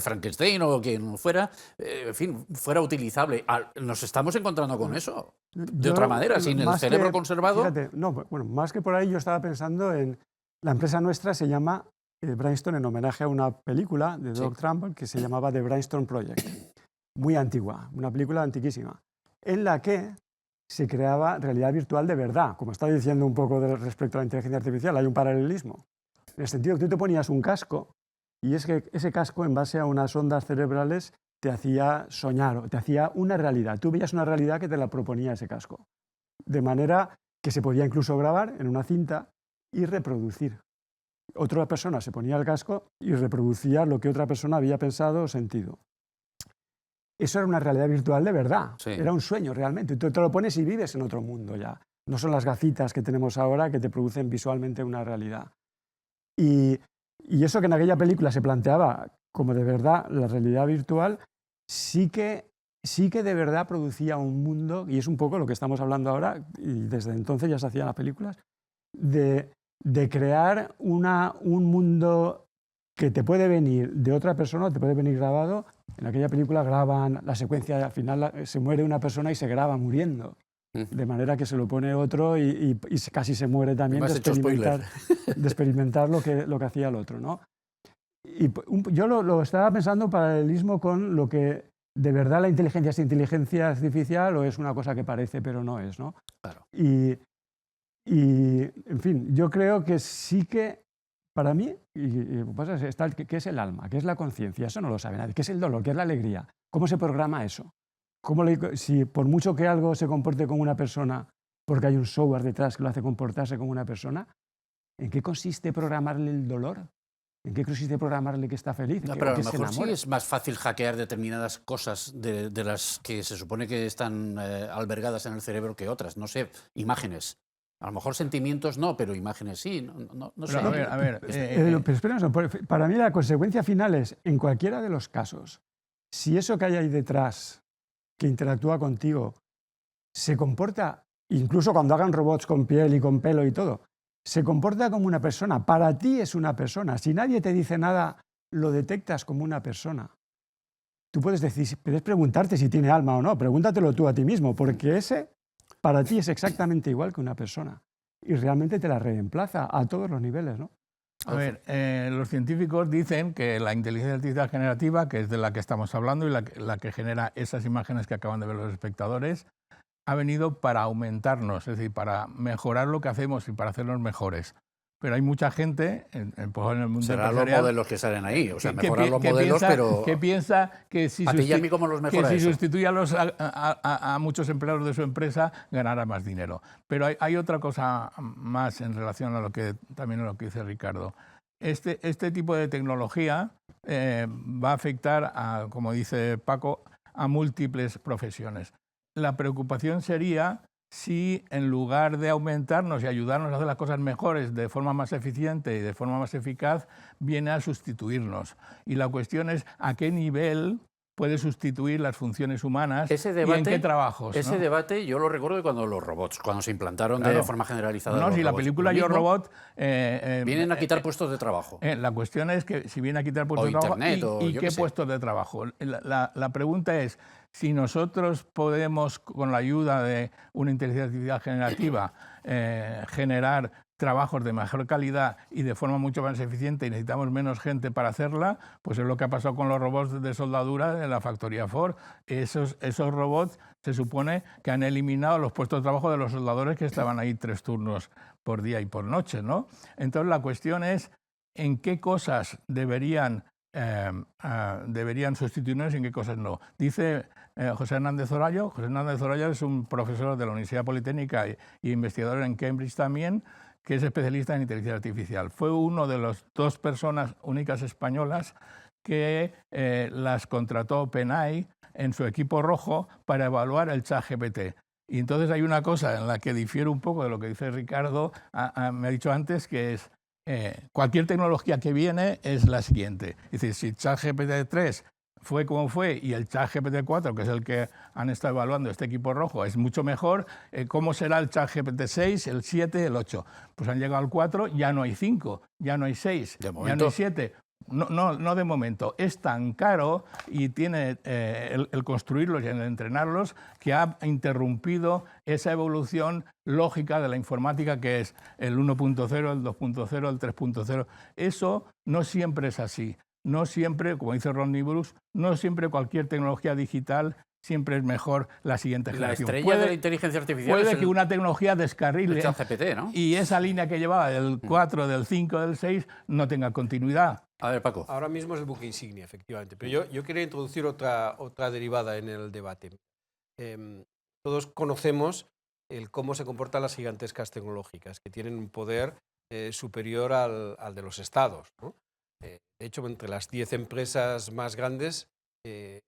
Frankenstein o quien fuera, en fin, fuera utilizable. Nos estamos encontrando con eso. De otra manera, sin el cerebro conservado. Fíjate, no, bueno, más que por ahí yo estaba pensando en la empresa nuestra se llama Brainstorm en homenaje a una película de Doug Trumbull que se llamaba The Brainstorm Project, muy antigua, una película antiquísima, en la que se creaba realidad virtual de verdad, como está diciendo un poco respecto a la inteligencia artificial, hay un paralelismo, en el sentido que tú te ponías un casco y es que ese casco en base a unas ondas cerebrales te hacía soñar, o te hacía una realidad. Tú veías una realidad que te la proponía ese casco. De manera que se podía incluso grabar en una cinta y reproducir. Otra persona se ponía el casco y reproducía lo que otra persona había pensado o sentido. Eso era una realidad virtual de verdad. Sí. Era un sueño realmente. Tú te lo pones y vives en otro mundo ya. No son las gafitas que tenemos ahora que te producen visualmente una realidad. Y eso que en aquella película se planteaba como de verdad la realidad virtual, sí que de verdad producía un mundo, y es un poco lo que estamos hablando ahora, y desde entonces ya se hacían las películas, de crear un mundo que te puede venir de otra persona, te puede venir grabado. En aquella película graban la secuencia, al final se muere una persona y se graba muriendo. de manera que se lo pone otro y casi se muere también Me has hecho spoiler. de experimentar lo que hacía el otro, ¿no? Y yo lo estaba pensando paralelismo con lo que de verdad la inteligencia es inteligencia artificial o es una cosa que parece pero no es, ¿no? Claro. Y en fin, yo creo que sí que para mí, pues está ¿qué es el alma? ¿Qué es la conciencia? Eso no lo sabe nadie. ¿Qué es el dolor? ¿Qué es la alegría? ¿Cómo se programa eso? Si por mucho que algo se comporte como una persona, porque hay un software detrás que lo hace comportarse como una persona, ¿en qué consiste programarle el dolor? ¿En qué consiste programarle que está feliz? No, pero a lo mejor sí es más fácil hackear determinadas cosas de las que se supone que están albergadas en el cerebro que otras. No sé, imágenes. A lo mejor sentimientos no, pero imágenes sí. No sé. A ver. Pero espera, para mí la consecuencia final es, en cualquiera de los casos, si eso que hay ahí detrás, que interactúa contigo, se comporta, incluso cuando hagan robots con piel y con pelo y todo, se comporta como una persona. Para ti es una persona. Si nadie te dice nada, lo detectas como una persona. Tú puedes preguntarte si tiene alma o no. Pregúntatelo tú a ti mismo, porque ese para ti es exactamente igual que una persona. Y realmente te la reemplaza a todos los niveles, ¿no? A ver, los científicos dicen que la inteligencia artificial generativa, que es de la que estamos hablando y la que genera esas imágenes que acaban de ver los espectadores, ha venido para aumentarnos, es decir, para mejorar lo que hacemos y para hacernos mejores. Pero hay mucha gente, en el mundo será empresarial, los modelos que salen ahí, o sea, mejorar los modelos, pero... Que piensa que si, a ti y a mí, ¿cómo los mejora eso? Sustituye a muchos empleados de su empresa, ganará más dinero. Pero hay otra cosa más en relación a lo que también a lo que dice Ricardo. Este tipo de tecnología va a afectar, como dice Paco, a múltiples profesiones. La preocupación sería si en lugar de aumentarnos y ayudarnos a hacer las cosas mejores de forma más eficiente y de forma más eficaz, viene a sustituirnos. Y la cuestión es a qué nivel puede sustituir las funciones humanas y en qué trabajos. Ese ¿no? debate yo lo recuerdo de cuando los robots, cuando se implantaron de forma generalizada. No, si la película Yo Robot... vienen a quitar puestos de trabajo. La cuestión es que si viene a quitar puestos de trabajo y qué puestos de trabajo. La pregunta es, si nosotros podemos, con la ayuda de una inteligencia artificial generativa, generar trabajos de mejor calidad y de forma mucho más eficiente y necesitamos menos gente para hacerla, pues es lo que ha pasado con los robots de soldadura de la factoría Ford. Esos robots se supone que han eliminado los puestos de trabajo de los soldadores que estaban ahí 3 turnos por día y por noche, ¿no? Entonces la cuestión es en qué cosas deberían sustituirnos y en qué cosas no. Dice José Hernández Zorallo. José Hernández Zorallo es un profesor de la Universidad Politécnica y investigador en Cambridge también, que es especialista en inteligencia artificial. Fue uno de las 2 personas únicas españolas que las contrató OpenAI en su equipo rojo para evaluar el ChatGPT. Y entonces hay una cosa en la que difiere un poco de lo que dice Ricardo, me ha dicho antes, que es cualquier tecnología que viene es la siguiente. Es decir, si ChatGPT 3 fue como fue y el ChatGPT 4, que es el que han estado evaluando este equipo rojo, es mucho mejor, ¿cómo será el ChatGPT 6, el 7, el 8? Pues han llegado al 4, ya no hay 5, ya no hay 6, ya no hay 7. No de momento. Es tan caro y tiene el construirlos y el entrenarlos que ha interrumpido esa evolución lógica de la informática que es el 1.0, el 2.0, el 3.0. Eso no siempre es así. No siempre, como dice Rodney Bruce, no siempre cualquier tecnología digital siempre es mejor la siguiente generación. La estrella de la inteligencia artificial puede que una tecnología descarrile el ChatGPT, ¿no? Y esa línea que llevaba del 4, del 5, del 6 no tenga continuidad. A ver, Paco. Ahora mismo es el buque insignia, efectivamente. Pero yo quería introducir otra derivada en el debate. Todos conocemos cómo se comportan las gigantescas tecnológicas, que tienen un poder superior al de los estados, ¿no? De hecho, entre las 10 empresas más grandes,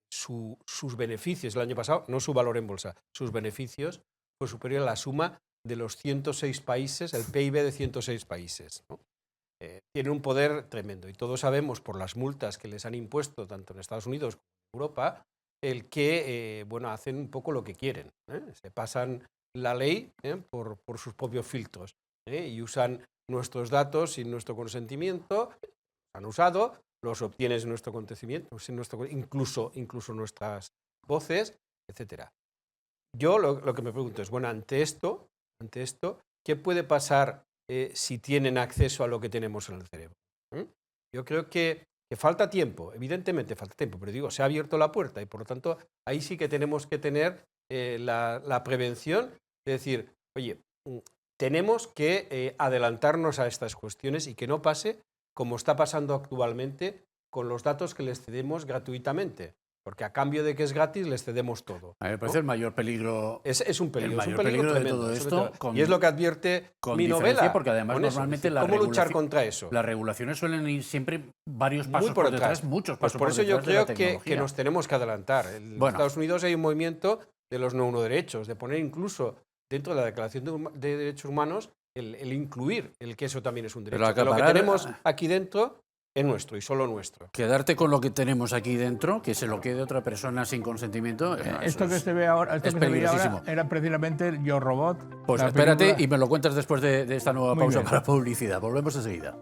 sus beneficios el año pasado, no su valor en bolsa, sus beneficios fue superior a la suma de los 106 países, el PIB de 106 países, ¿no? Tienen un poder tremendo y todos sabemos por las multas que les han impuesto tanto en Estados Unidos como en Europa, el que hacen un poco lo que quieren, se pasan la ley por sus propios filtros y usan nuestros datos sin nuestro consentimiento. Han usado, los obtienes en nuestro conocimiento, incluso nuestras voces, etc. yo lo que me pregunto es, bueno, ante esto, ¿qué puede pasar si tienen acceso a lo que tenemos en el cerebro? Yo creo que falta tiempo, evidentemente falta tiempo, pero digo, se ha abierto la puerta y por lo tanto ahí sí que tenemos que tener la prevención de decir, oye, tenemos que adelantarnos a estas cuestiones y que no pase como está pasando actualmente con los datos que les cedemos gratuitamente. Porque a cambio de que es gratis, les cedemos todo. A mí me parece el mayor peligro. Es un peligro, el mayor peligro tremendo, de todo esto. Y es lo que advierte mi novela. Porque además normalmente ¿cómo luchar contra eso? Las regulaciones suelen ir siempre varios pasos Muy por detrás, muchos pasos por eso yo creo que que nos tenemos que adelantar. En Estados Unidos hay un movimiento de los neuroderechos, de poner incluso dentro de la Declaración de Derechos Humanos el incluir el que eso también es un derecho. Pero lo que tenemos aquí dentro es nuestro y solo nuestro. Quedarte con lo que tenemos aquí dentro, que se lo quede otra persona sin consentimiento. Esto que se ve ahora, era precisamente Yo Robot. Pues espérate y me lo cuentas después de esta nueva pausa para publicidad. Volvemos enseguida.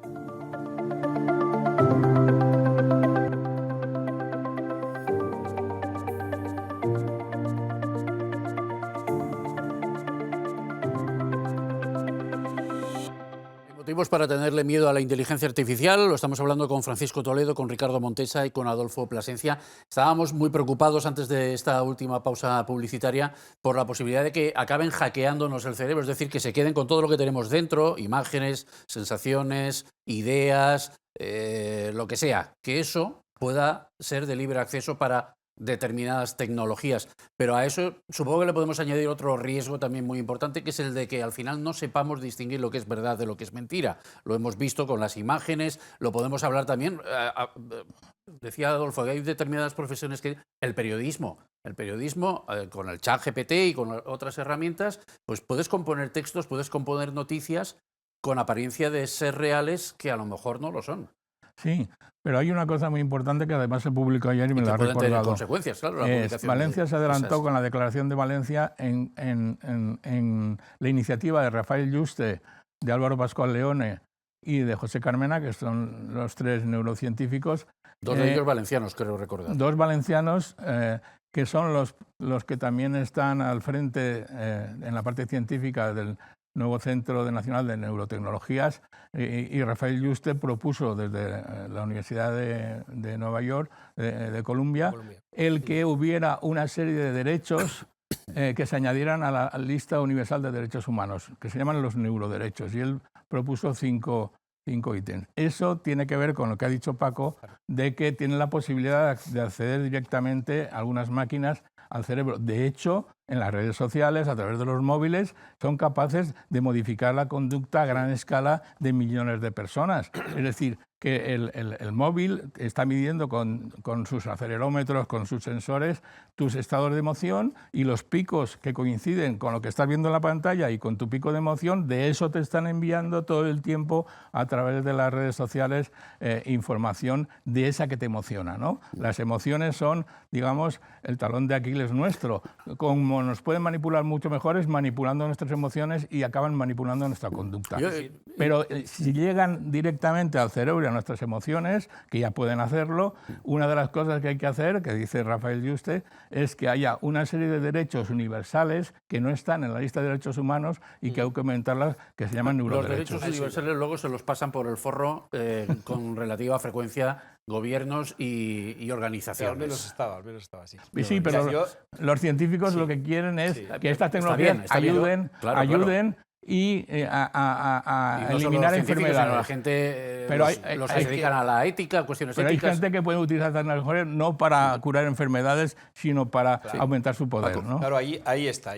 Para tenerle miedo a la inteligencia artificial, lo estamos hablando con Francisco Toledo, con Ricardo Montesa y con Adolfo Plasencia. Estábamos muy preocupados antes de esta última pausa publicitaria por la posibilidad de que acaben hackeándonos el cerebro, es decir, que se queden con todo lo que tenemos dentro, imágenes, sensaciones, ideas, lo que sea, que eso pueda ser de libre acceso para determinadas tecnologías. Pero a eso supongo que le podemos añadir otro riesgo también muy importante, que es el de que al final no sepamos distinguir lo que es verdad de lo que es mentira. Lo hemos visto con las imágenes, lo podemos hablar también. Decía Adolfo que hay determinadas profesiones que el periodismo con el ChatGPT y con otras herramientas, pues puedes componer textos, puedes componer noticias con apariencia de ser reales que a lo mejor no lo son. Sí, pero hay una cosa muy importante que además se publicó ayer y me la ha recordado. Tener consecuencias, claro, la publicación Valencia se adelantó con la declaración de Valencia en la iniciativa de Rafael Yuste, de Álvaro Pascual Leone y de José Carmena, que son los tres neurocientíficos. Dos de ellos valencianos, creo recordar. Dos valencianos que son los que también están al frente en la parte científica del nuevo Centro Nacional de Neurotecnologías, y Rafael Yuste propuso desde la Universidad de Nueva York, de Columbia, el que hubiera una serie de derechos que se añadieran a la lista universal de derechos humanos, que se llaman los neuroderechos, y él propuso cinco ítems. Eso tiene que ver con lo que ha dicho Paco, de que tienen la posibilidad de acceder directamente a algunas máquinas al cerebro. De hecho, en las redes sociales, a través de los móviles, son capaces de modificar la conducta a gran escala de millones de personas. Es decir, que el móvil está midiendo con sus acelerómetros, con sus sensores, tus estados de emoción, y los picos que coinciden con lo que estás viendo en la pantalla y con tu pico de emoción, de eso te están enviando todo el tiempo a través de las redes sociales información de esa que te emociona, ¿no? Las emociones son, digamos, el talón de Aquiles nuestro. Como nos pueden manipular mucho mejor es manipulando nuestras emociones y acaban manipulando nuestra conducta. Pero si llegan directamente al cerebro y a nuestras emociones, que ya pueden hacerlo, una de las cosas que hay que hacer, que dice Rafael Yuste, es que haya una serie de derechos universales que no están en la lista de derechos humanos y que hay que aumentarlas, que se llaman neuroderechos. Los derechos universales luego se los pasan por el forro con relativa frecuencia gobiernos y organizaciones. Al menos estaba así. Sí, pero los científicos lo que quieren es que estas tecnologías ayuden y a no eliminar enfermedades. La gente, los que se dedican a la ética, cuestiones éticas. Pero hay gente que puede utilizar estas tecnologías no para curar enfermedades, sino para aumentar su poder, ¿no? Claro, ahí está.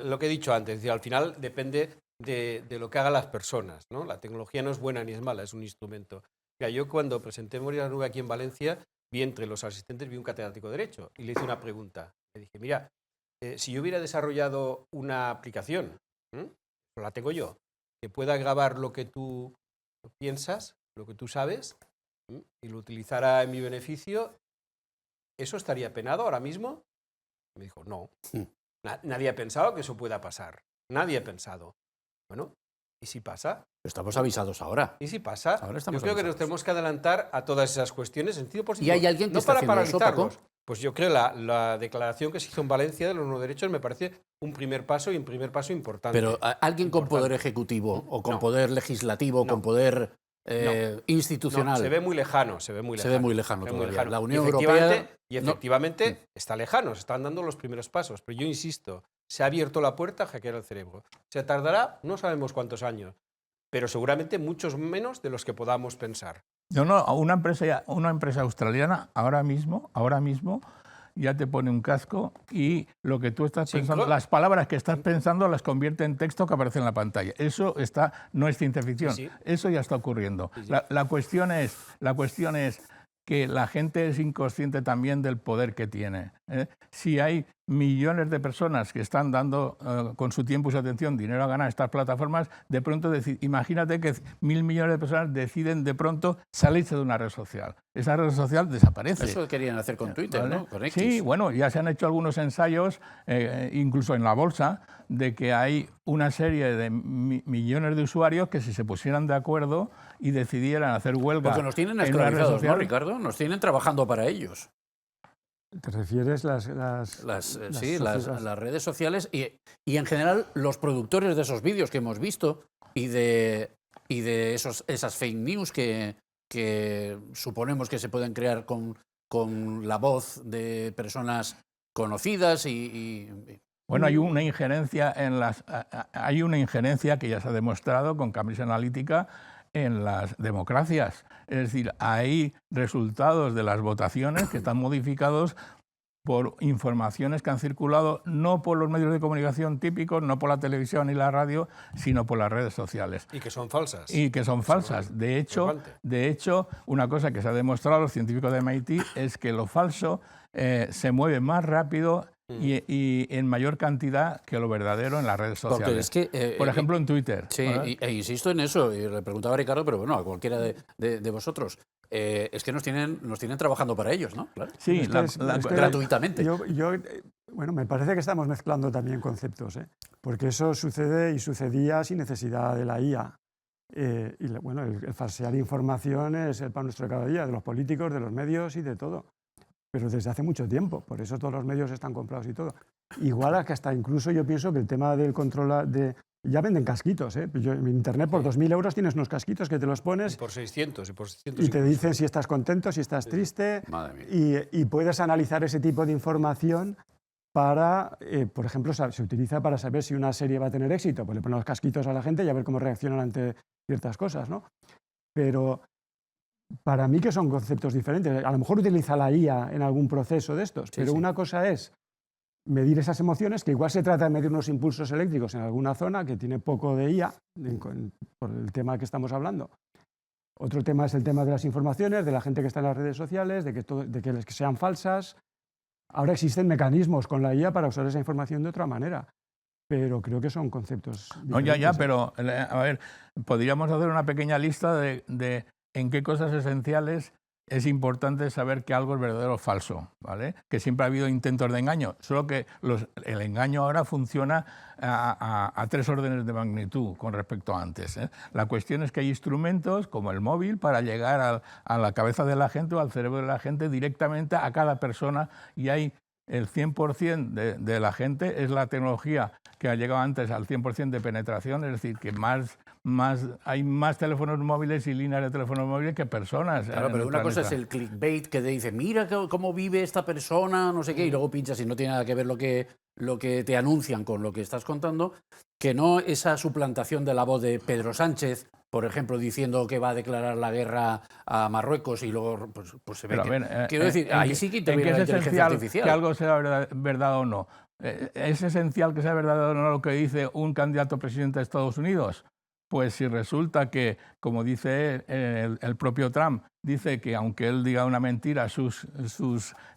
Lo que he dicho antes, es decir, al final depende de lo que hagan las personas, ¿no? La tecnología no es buena ni es mala, es un instrumento. Mira, yo cuando presenté Morir a la Nube aquí en Valencia, vi entre los asistentes un catedrático de Derecho y le hice una pregunta. Le dije, mira, si yo hubiera desarrollado una aplicación, la tengo yo, que pueda grabar lo que tú piensas, lo que tú sabes, y lo utilizara en mi beneficio, ¿eso estaría penado ahora mismo? Me dijo, no. Nadie ha pensado que eso pueda pasar. Nadie ha pensado. Bueno, ¿y si pasa? Estamos avisados ahora. ¿Y si pasa? Ahora yo creo que nos tenemos que adelantar a todas esas cuestiones en sentido positivo. ¿Y hay alguien que está haciendo eso, Paco? Pues yo creo la declaración que se hizo en Valencia de los no derechos me parece un primer paso y un primer paso importante. Pero alguien con poder ejecutivo o con poder legislativo, con poder institucional. No, se ve muy lejano, Se ve muy lejano todavía. La Unión Europea... Y efectivamente está lejano, se están dando los primeros pasos. Pero yo insisto, se ha abierto la puerta a hackear el cerebro. Se tardará, no sabemos cuántos años, pero seguramente muchos menos de los que podamos pensar. No, una empresa australiana ahora mismo ya te pone un casco y lo que tú estás pensando, las palabras que estás pensando las convierte en texto que aparece en la pantalla. Eso no es ciencia ficción, eso ya está ocurriendo. La cuestión es que la gente es inconsciente también del poder que tiene. Si hay millones de personas que están dando con su tiempo y su atención dinero a ganar estas plataformas, de pronto imagínate que 1.000 millones de personas deciden de pronto salirse de una red social. Esa red social desaparece. Eso querían hacer con Twitter, ¿no? Con X. Sí, bueno, ya se han hecho algunos ensayos, incluso en la bolsa, de que hay una serie de millones de usuarios que si se pusieran de acuerdo y decidieran hacer huelga... Porque nos tienen esclavizados, ¿no, Ricardo? Nos tienen trabajando para ellos. ¿Te refieres las redes sociales y en general los productores de esos vídeos que hemos visto y de esas fake news que suponemos que se pueden crear con la voz de personas conocidas Bueno, hay una injerencia que ya se ha demostrado con Cambridge Analytica en las democracias. Es decir, hay resultados de las votaciones que están modificados por informaciones que han circulado no por los medios de comunicación típicos, no por la televisión y la radio, sino por las redes sociales. Y que son falsas. De hecho, una cosa que se ha demostrado a los científicos de MIT es que lo falso se mueve más rápido y en mayor cantidad que lo verdadero en las redes sociales. Porque es que, por ejemplo, en Twitter. Sí, insisto en eso, y le preguntaba a Ricardo, pero bueno, a cualquiera de vosotros. Es que nos tienen trabajando para ellos, ¿no? Claro. Sí, gratuitamente. Bueno, me parece que estamos mezclando también conceptos, porque eso sucede y sucedía sin necesidad de la IA. El falsear información es el pan nuestro de cada día, de los políticos, de los medios y de todo. Pero desde hace mucho tiempo, por eso todos los medios están comprados y todo. Igual a que hasta incluso yo pienso que el tema del control ya venden casquitos, en Internet por 2.000 euros tienes unos casquitos que te los pones... Y por 600 y por 600. Y te dicen si estás contento, si estás triste. Madre mía. Y puedes analizar ese tipo de información para, por ejemplo, se utiliza para saber si una serie va a tener éxito. Pues le ponen los casquitos a la gente y a ver cómo reaccionan ante ciertas cosas, ¿no? Pero... para mí que son conceptos diferentes. A lo mejor utiliza la IA en algún proceso de estos, pero una cosa es medir esas emociones, que igual se trata de medir unos impulsos eléctricos en alguna zona que tiene poco de IA, por el tema que estamos hablando. Otro tema es el tema de las informaciones, de la gente que está en las redes sociales, de que sean falsas. Ahora existen mecanismos con la IA para usar esa información de otra manera. Pero creo que son conceptos diferentes. No, pero a ver, podríamos hacer una pequeña lista de en qué cosas esenciales es importante saber que algo es verdadero o falso, ¿vale? Que siempre ha habido intentos de engaño, solo que el engaño ahora funciona a 3 órdenes de magnitud con respecto a antes. La cuestión es que hay instrumentos como el móvil para llegar a la cabeza de la gente o al cerebro de la gente directamente a cada persona, y hay el 100% de la gente, es la tecnología que ha llegado antes al 100% de penetración, es decir, que hay más teléfonos móviles y líneas de teléfonos móviles que personas. Claro, pero una cosa es el clickbait que te dice, mira cómo vive esta persona, no sé qué, y luego pinchas y no tiene nada que ver lo que te anuncian con lo que estás contando, que no esa suplantación de la voz de Pedro Sánchez, por ejemplo, diciendo que va a declarar la guerra a Marruecos y luego pues se ve pero, que... quiero decir, ahí sí que interviene la inteligencia artificial. Que algo sea verdad o no. ¿Es esencial que sea verdad o no lo que dice un candidato a presidente de Estados Unidos? Pues si resulta que, como dice el propio Trump, dice que aunque él diga una mentira, sus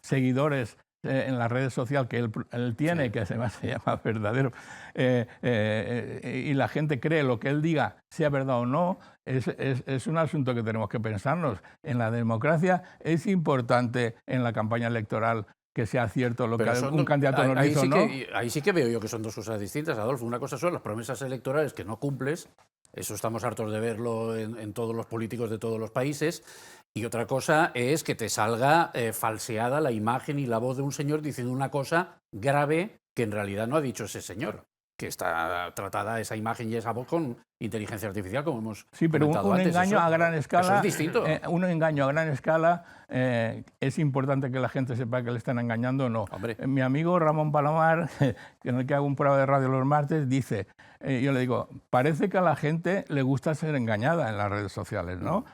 seguidores en las redes sociales que él tiene, que además se llama verdadero, y la gente cree lo que él diga, sea verdad o no, es un asunto que tenemos que pensarnos. En la democracia es importante en la campaña electoral que sea cierto lo que un candidato nos dice o no. Ahí sí que veo yo que son dos cosas distintas, Adolfo. Una cosa son las promesas electorales que no cumples Eso estamos hartos de verlo en todos los políticos de todos los países. Y otra cosa es que te salga falseada la imagen y la voz de un señor diciendo una cosa grave que en realidad no ha dicho ese señor, que está tratada esa imagen y esa voz con inteligencia artificial, como hemos Sí, pero comentado un antes. engaño a gran escala. Eso es distinto. Un engaño a gran escala es importante que la gente sepa que le están engañando o no. Hombre. Mi amigo Ramón Palomar, en el que hago un programa de radio los martes, dice, yo le digo, parece que a la gente le gusta ser engañada en las redes sociales, ¿no?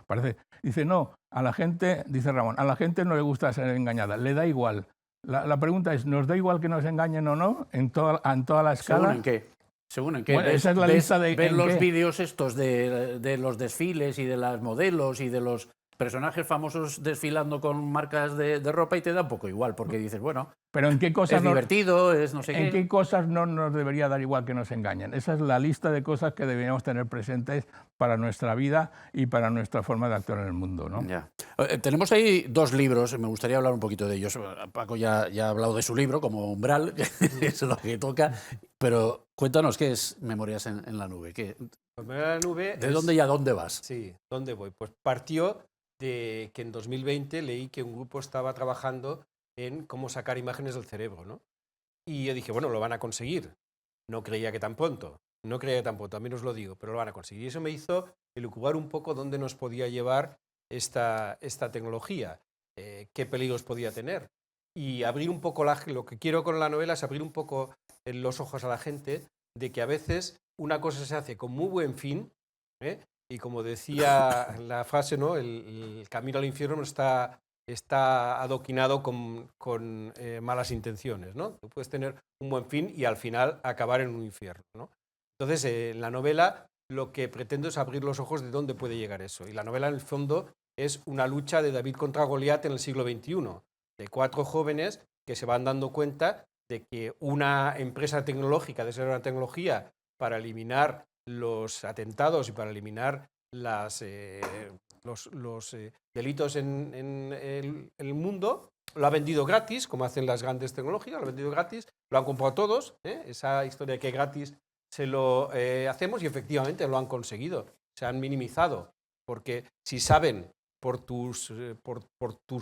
Dice, no, a la gente, dice Ramón, a la gente no le gusta ser engañada, le da igual. La pregunta es, ¿nos da igual que nos engañen o no en toda la escala? ¿Según en qué? Según en qué. Bueno, esa es la lista de... Ver los qué. vídeos estos de los desfiles y de las modelos y de los personajes famosos desfilando con marcas de ropa y te da un poco igual, porque dices, bueno, Pero ¿en qué cosas es divertido, es no sé ¿En qué. qué cosas no nos debería dar igual que nos engañen? Esa es la lista de cosas que deberíamos tener presentes para nuestra vida y para nuestra forma de actuar en el mundo, ¿no? Ya. Tenemos ahí 2 libros, me gustaría hablar un poquito de ellos. Paco ya ha hablado de su libro, como Umbral, que es lo que toca, pero cuéntanos qué es Memorias en la Nube. La nube ¿De dónde y a dónde vas? Sí, ¿dónde voy? Pues partió de que en 2020 leí que un grupo estaba trabajando en cómo sacar imágenes del cerebro, ¿no? Y yo dije, bueno, lo van a conseguir. No creía que tan pronto, también os lo digo, pero lo van a conseguir. Y eso me hizo elucubrar un poco dónde nos podía llevar esta tecnología, qué peligros podía tener. Y abrir un poco, lo que quiero con la novela es abrir un poco los ojos a la gente de que a veces una cosa se hace con muy buen fin, y como decía la frase, ¿no? El camino al infierno está adoquinado con malas intenciones, ¿no? Tú puedes tener un buen fin y al final acabar en un infierno, ¿no? Entonces, en la novela lo que pretendo es abrir los ojos de dónde puede llegar eso. Y la novela, en el fondo, es una lucha de David contra Goliat en el siglo XXI, de 4 jóvenes que se van dando cuenta de que una empresa tecnológica, de ser una tecnología para eliminar los atentados y para eliminar los delitos en el mundo, lo ha vendido gratis, como hacen las grandes tecnologías, lo ha vendido gratis, lo han comprado todos, esa historia de que gratis se lo hacemos y efectivamente lo han conseguido, se han minimizado, porque si saben por tus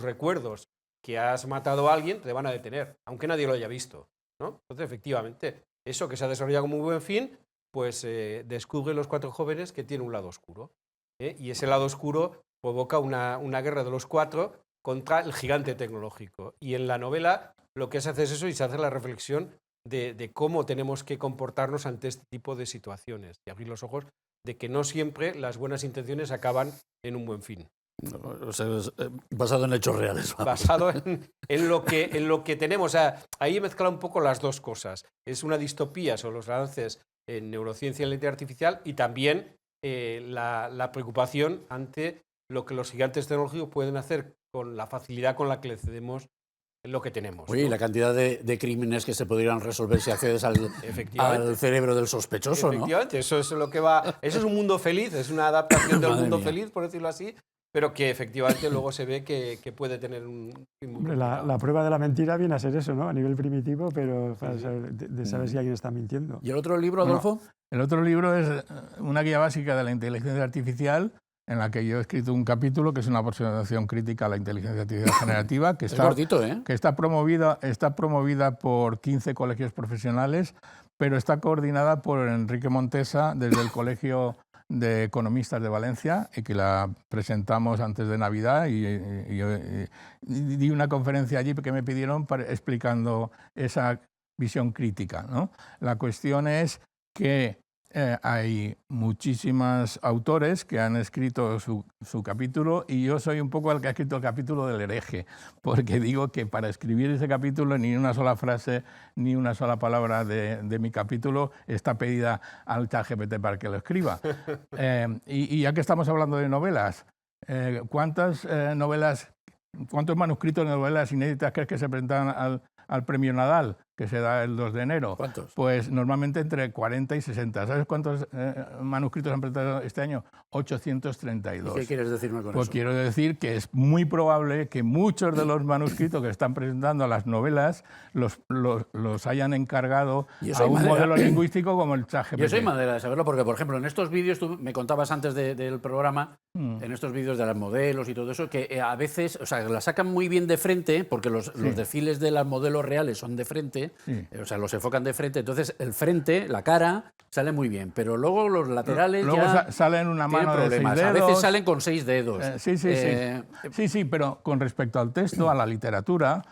recuerdos que has matado a alguien, te van a detener, aunque nadie lo haya visto, ¿no? Entonces, efectivamente, eso que se ha desarrollado con muy buen fin, pues descubre los 4 jóvenes que tienen un lado oscuro. Y ese lado oscuro provoca una guerra de los 4 contra el gigante tecnológico. Y en la novela lo que se hace es eso y se hace la reflexión de cómo tenemos que comportarnos ante este tipo de situaciones y abrir los ojos de que no siempre las buenas intenciones acaban en un buen fin. O sea, basado en hechos reales. Basado en lo que tenemos. O sea, ahí he mezclado un poco las dos cosas. Es una distopía sobre los avances en neurociencia y en la inteligencia artificial y también la preocupación ante lo que los gigantes tecnológicos pueden hacer con la facilidad con la que le cedemos lo que tenemos. Oye, ¿no? y la cantidad de crímenes que se podrían resolver si accedes al cerebro del sospechoso, Efectivamente, ¿no? Eso es lo que va. Eso es un mundo feliz, es una adaptación del mundo feliz, por decirlo así, pero que efectivamente luego se ve que puede tener un fin muy complicado. La prueba de la mentira viene a ser eso, ¿no? A nivel primitivo, pero para saber, de saber si alguien está mintiendo. ¿Y el otro libro, Adolfo? Bueno, el otro libro es una guía básica de la inteligencia artificial, en la que yo he escrito un capítulo que es una aproximación crítica a la inteligencia artificial generativa, que está, cortito, ¿eh? Que está promovida por 15 colegios profesionales, pero está coordinada por Enrique Montesa desde el Colegio de Economistas de Valencia, y que la presentamos antes de Navidad y di una conferencia allí que me pidieron explicando esa visión crítica, ¿no? La cuestión es que hay muchísimos autores que han escrito su capítulo y yo soy un poco el que ha escrito el capítulo del hereje, porque digo que para escribir ese capítulo ni una sola frase ni una sola palabra de mi capítulo está pedida al ChatGPT para que lo escriba. Y ya que estamos hablando de novelas, ¿cuántos manuscritos de novelas inéditas crees que se presentan al premio Nadal? que se da el 2 de enero. ¿Cuántos? Pues normalmente entre 40 y 60. ¿Sabes cuántos manuscritos han presentado este año? 832. ¿Y qué quieres decirme con Pues eso? quiero decir que es muy probable que muchos de los manuscritos que están presentando a las novelas los hayan encargado a un modelo lingüístico como el ChatGPT. Yo soy madera de saberlo porque, por ejemplo, en estos vídeos, tú me contabas antes del programa, en estos vídeos de las modelos y todo eso, que a veces, o sea, la sacan muy bien de frente, porque los desfiles de las modelos reales son de frente, o sea, los enfocan de frente, entonces el frente, la cara, sale muy bien, pero luego los laterales luego ya salen una mano de 6 problemas. dedos. A veces salen con 6 dedos. Sí, pero con respecto al texto, a la literatura,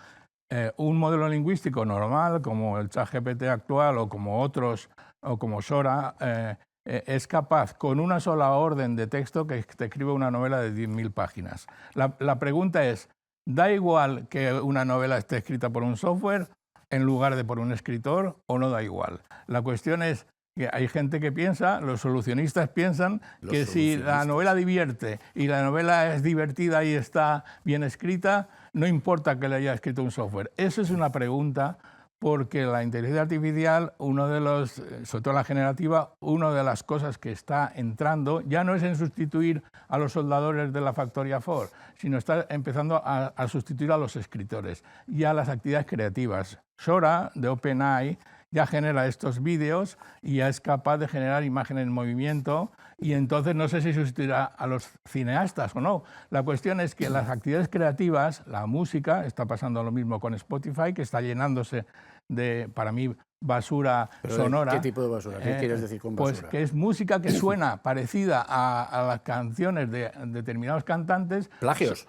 un modelo lingüístico normal, como el ChatGPT actual o como otros, o como Sora, es capaz, con una sola orden de texto, que te escribe una novela de 10.000 páginas. La pregunta es, ¿da igual que una novela esté escrita por un software en lugar de por un escritor o no da igual? La cuestión es que hay gente que piensa, los solucionistas piensan que si la novela divierte y la novela es divertida y está bien escrita, no importa que le haya escrito un software. Eso es una pregunta porque la inteligencia artificial, sobre todo la generativa, una de las cosas que está entrando ya no es en sustituir a los soldadores de la factoría Ford, sino está empezando a sustituir a los escritores y a las actividades creativas. Sora, de OpenAI, ya genera estos vídeos y ya es capaz de generar imágenes en movimiento y entonces no sé si sustituirá a los cineastas o no. La cuestión es que las actividades creativas, la música, está pasando lo mismo con Spotify, que está llenándose de, para mí, basura sonora. ¿Qué tipo de basura? ¿Qué quieres decir con basura? Pues que es música que suena parecida a las canciones de determinados cantantes. ¿Plagios?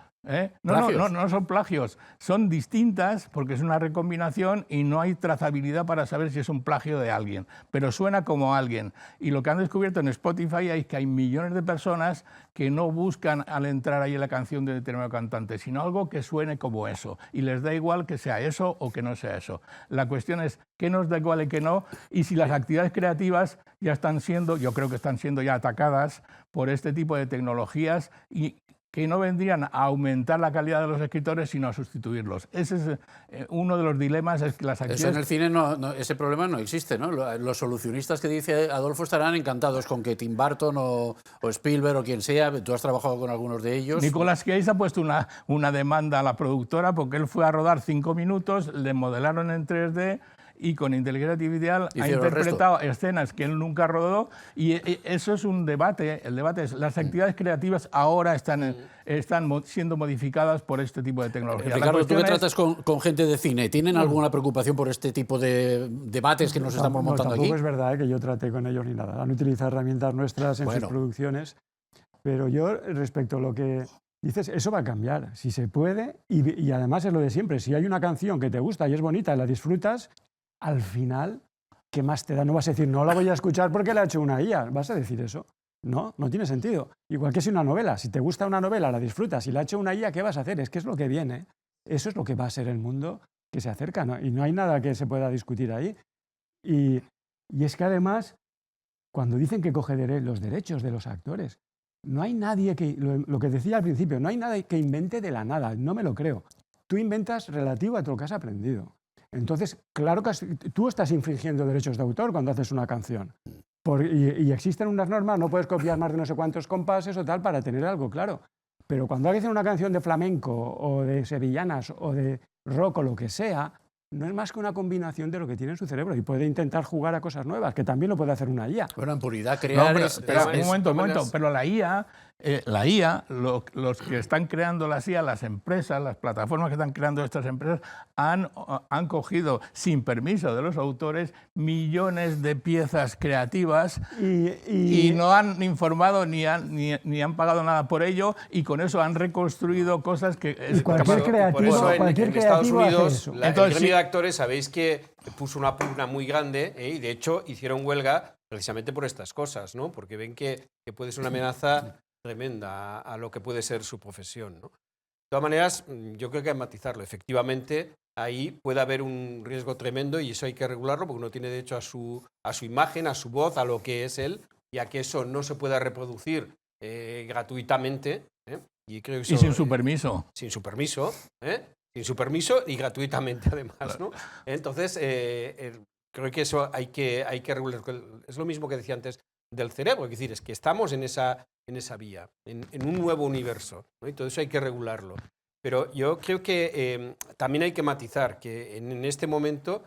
No son plagios, son distintas porque es una recombinación y no hay trazabilidad para saber si es un plagio de alguien, pero suena como alguien. Y lo que han descubierto en Spotify es que hay millones de personas que no buscan al entrar ahí en la canción de determinado cantante, sino algo que suene como eso. Y les da igual que sea eso o que no sea eso. La cuestión es qué nos da igual y qué no, y si las actividades creativas ya están siendo, yo creo que están siendo ya atacadas por este tipo de tecnologías y que no vendrían a aumentar la calidad de los escritores, sino a sustituirlos. Ese es uno de los dilemas, es que las actividades... Eso en el cine ese problema no existe, ¿no? Los solucionistas que dice Adolfo estarán encantados con que Tim Burton o Spielberg o quien sea, tú has trabajado con algunos de ellos. Nicolas Cage ha puesto una demanda a la productora porque él fue a rodar 5 minutos, le modelaron en 3D y con inteligencia artificial ha interpretado escenas que él nunca rodó y eso es un debate. El debate es, las actividades creativas ahora están siendo modificadas por este tipo de tecnología. Ricardo, tú que tratas con gente de cine, ¿tienen alguna preocupación por este tipo de debates que nos estamos montando aquí? Tampoco es verdad que yo trate con ellos ni nada. Han utilizado herramientas nuestras en sus producciones, pero yo respecto a lo que dices, eso va a cambiar, si se puede, y además es lo de siempre. Si hay una canción que te gusta y es bonita y la disfrutas, al final, ¿qué más te da? No vas a decir, no la voy a escuchar porque la ha hecho una IA. ¿Vas a decir eso? No, no tiene sentido. Igual que si una novela, si te gusta una novela, la disfrutas y la ha hecho una IA, ¿qué vas a hacer? Es que es lo que viene. Eso es lo que va a ser el mundo que se acerca, ¿no? Y no hay nada que se pueda discutir ahí. Y es que además, cuando dicen que coge los derechos de los actores, no hay nadie que, lo que decía al principio, no hay nadie que invente de la nada, no me lo creo. Tú inventas relativo a lo que has aprendido. Entonces, claro que tú estás infringiendo derechos de autor cuando haces una canción. Y existen unas normas, no puedes copiar más de no sé cuántos compases o tal para tener algo, claro. Pero cuando alguien hace una canción de flamenco o de sevillanas o de rock o lo que sea, no es más que una combinación de lo que tiene en su cerebro y puede intentar jugar a cosas nuevas, que también lo puede hacer una IA. Bueno, en puridad crear un momento, pero la IA, los que están creando las IA, las empresas, las plataformas que están creando estas empresas, han cogido, sin permiso de los autores, millones de piezas creativas y no han informado ni han pagado nada por ello y con eso han reconstruido cosas que... Cualquier creativo, en Estados Unidos, hace el eso. gremio de actores, sabéis que puso una pugna muy grande y de hecho hicieron huelga precisamente por estas cosas, ¿no? Porque ven que puede ser una amenaza tremenda a lo que puede ser su profesión, ¿no? De todas maneras, yo creo que hay que matizarlo. Efectivamente, ahí puede haber un riesgo tremendo y eso hay que regularlo porque uno tiene derecho a su imagen, a su voz, a lo que es él, y a que eso no se pueda reproducir gratuitamente. Y creo que eso, sin su permiso. Sin su permiso. sin su permiso y gratuitamente además, ¿no? Entonces, creo que eso hay que regular. Es lo mismo que decía antes del cerebro, es decir, es que estamos en esa vía, en un nuevo universo, ¿no? Y todo eso hay que regularlo. Pero yo creo que también hay que matizar que en este momento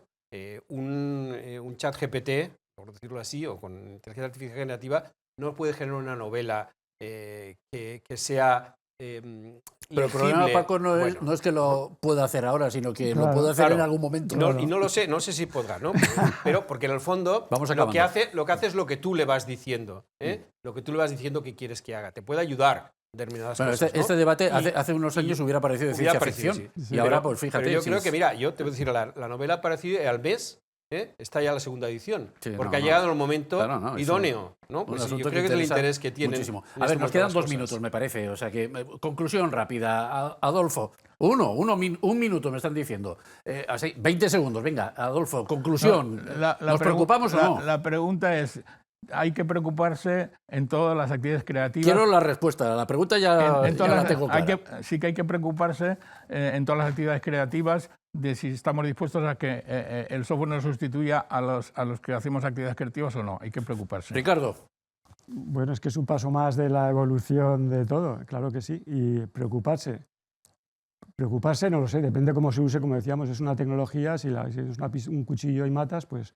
un chat GPT, por decirlo así, o con inteligencia artificial generativa, no puede generar una novela que sea pero el problema, Paco, no es que lo pueda hacer ahora, sino que lo puede hacer en algún momento. Y no lo sé, no sé si podrá, ¿no? Pero porque en el fondo lo que hace es lo que tú le vas diciendo, lo que tú le vas diciendo que quieres que haga. Te puede ayudar determinadas cosas. Este debate hace unos años hubiera parecido de ciencia ficción. Sí. Y ahora, pues fíjate. Pero yo creo que, mira, yo te voy a decir, la novela ha aparecido al mes. Está ya la segunda edición, porque ha llegado el momento idóneo, ¿no? Pues yo creo que es el interés que tiene. Muchísimo. A ver, nos quedan 2 minutos, me parece. O sea que, conclusión rápida. Adolfo, un minuto me están diciendo. Así, 20 segundos, venga, Adolfo, conclusión. ¿Nos preocupamos o no? La pregunta es, ¿hay que preocuparse en todas las actividades creativas? Quiero la respuesta. La pregunta ya la tengo clara. Sí que hay que preocuparse en todas las actividades creativas de si estamos dispuestos a que el software nos sustituya a los que hacemos actividades creativas o no. Hay que preocuparse. Ricardo. Bueno, es que es un paso más de la evolución de todo, claro que sí. Y preocuparse. Preocuparse, no lo sé, depende cómo se use, como decíamos, es una tecnología, si es un cuchillo y matas, pues...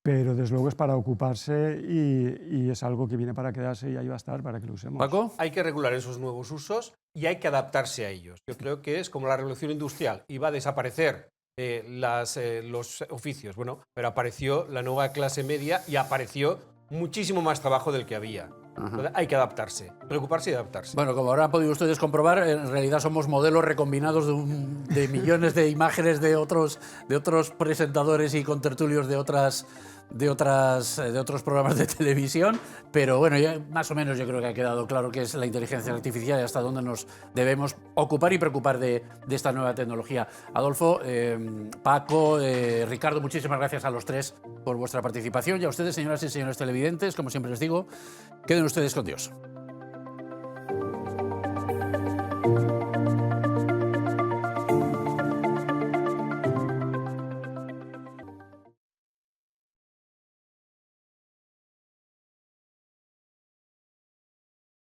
Pero desde luego es para ocuparse y es algo que viene para quedarse y ahí va a estar para que lo usemos. ¿Paco? Hay que regular esos nuevos usos y hay que adaptarse a ellos. Yo creo que es como la revolución industrial. Iba a desaparecer los oficios, bueno, pero apareció la nueva clase media y apareció muchísimo más trabajo del que había. Entonces, hay que adaptarse, preocuparse y adaptarse. Bueno, como ahora han podido ustedes comprobar, en realidad somos modelos recombinados de millones de imágenes de otros presentadores y contertulios de otros programas de televisión, pero bueno, ya más o menos yo creo que ha quedado claro qué es la inteligencia artificial y hasta dónde nos debemos ocupar y preocupar de esta nueva tecnología. Adolfo, Paco, Ricardo, muchísimas gracias a los tres por vuestra participación y a ustedes, señoras y señores televidentes, como siempre les digo, queden ustedes con Dios.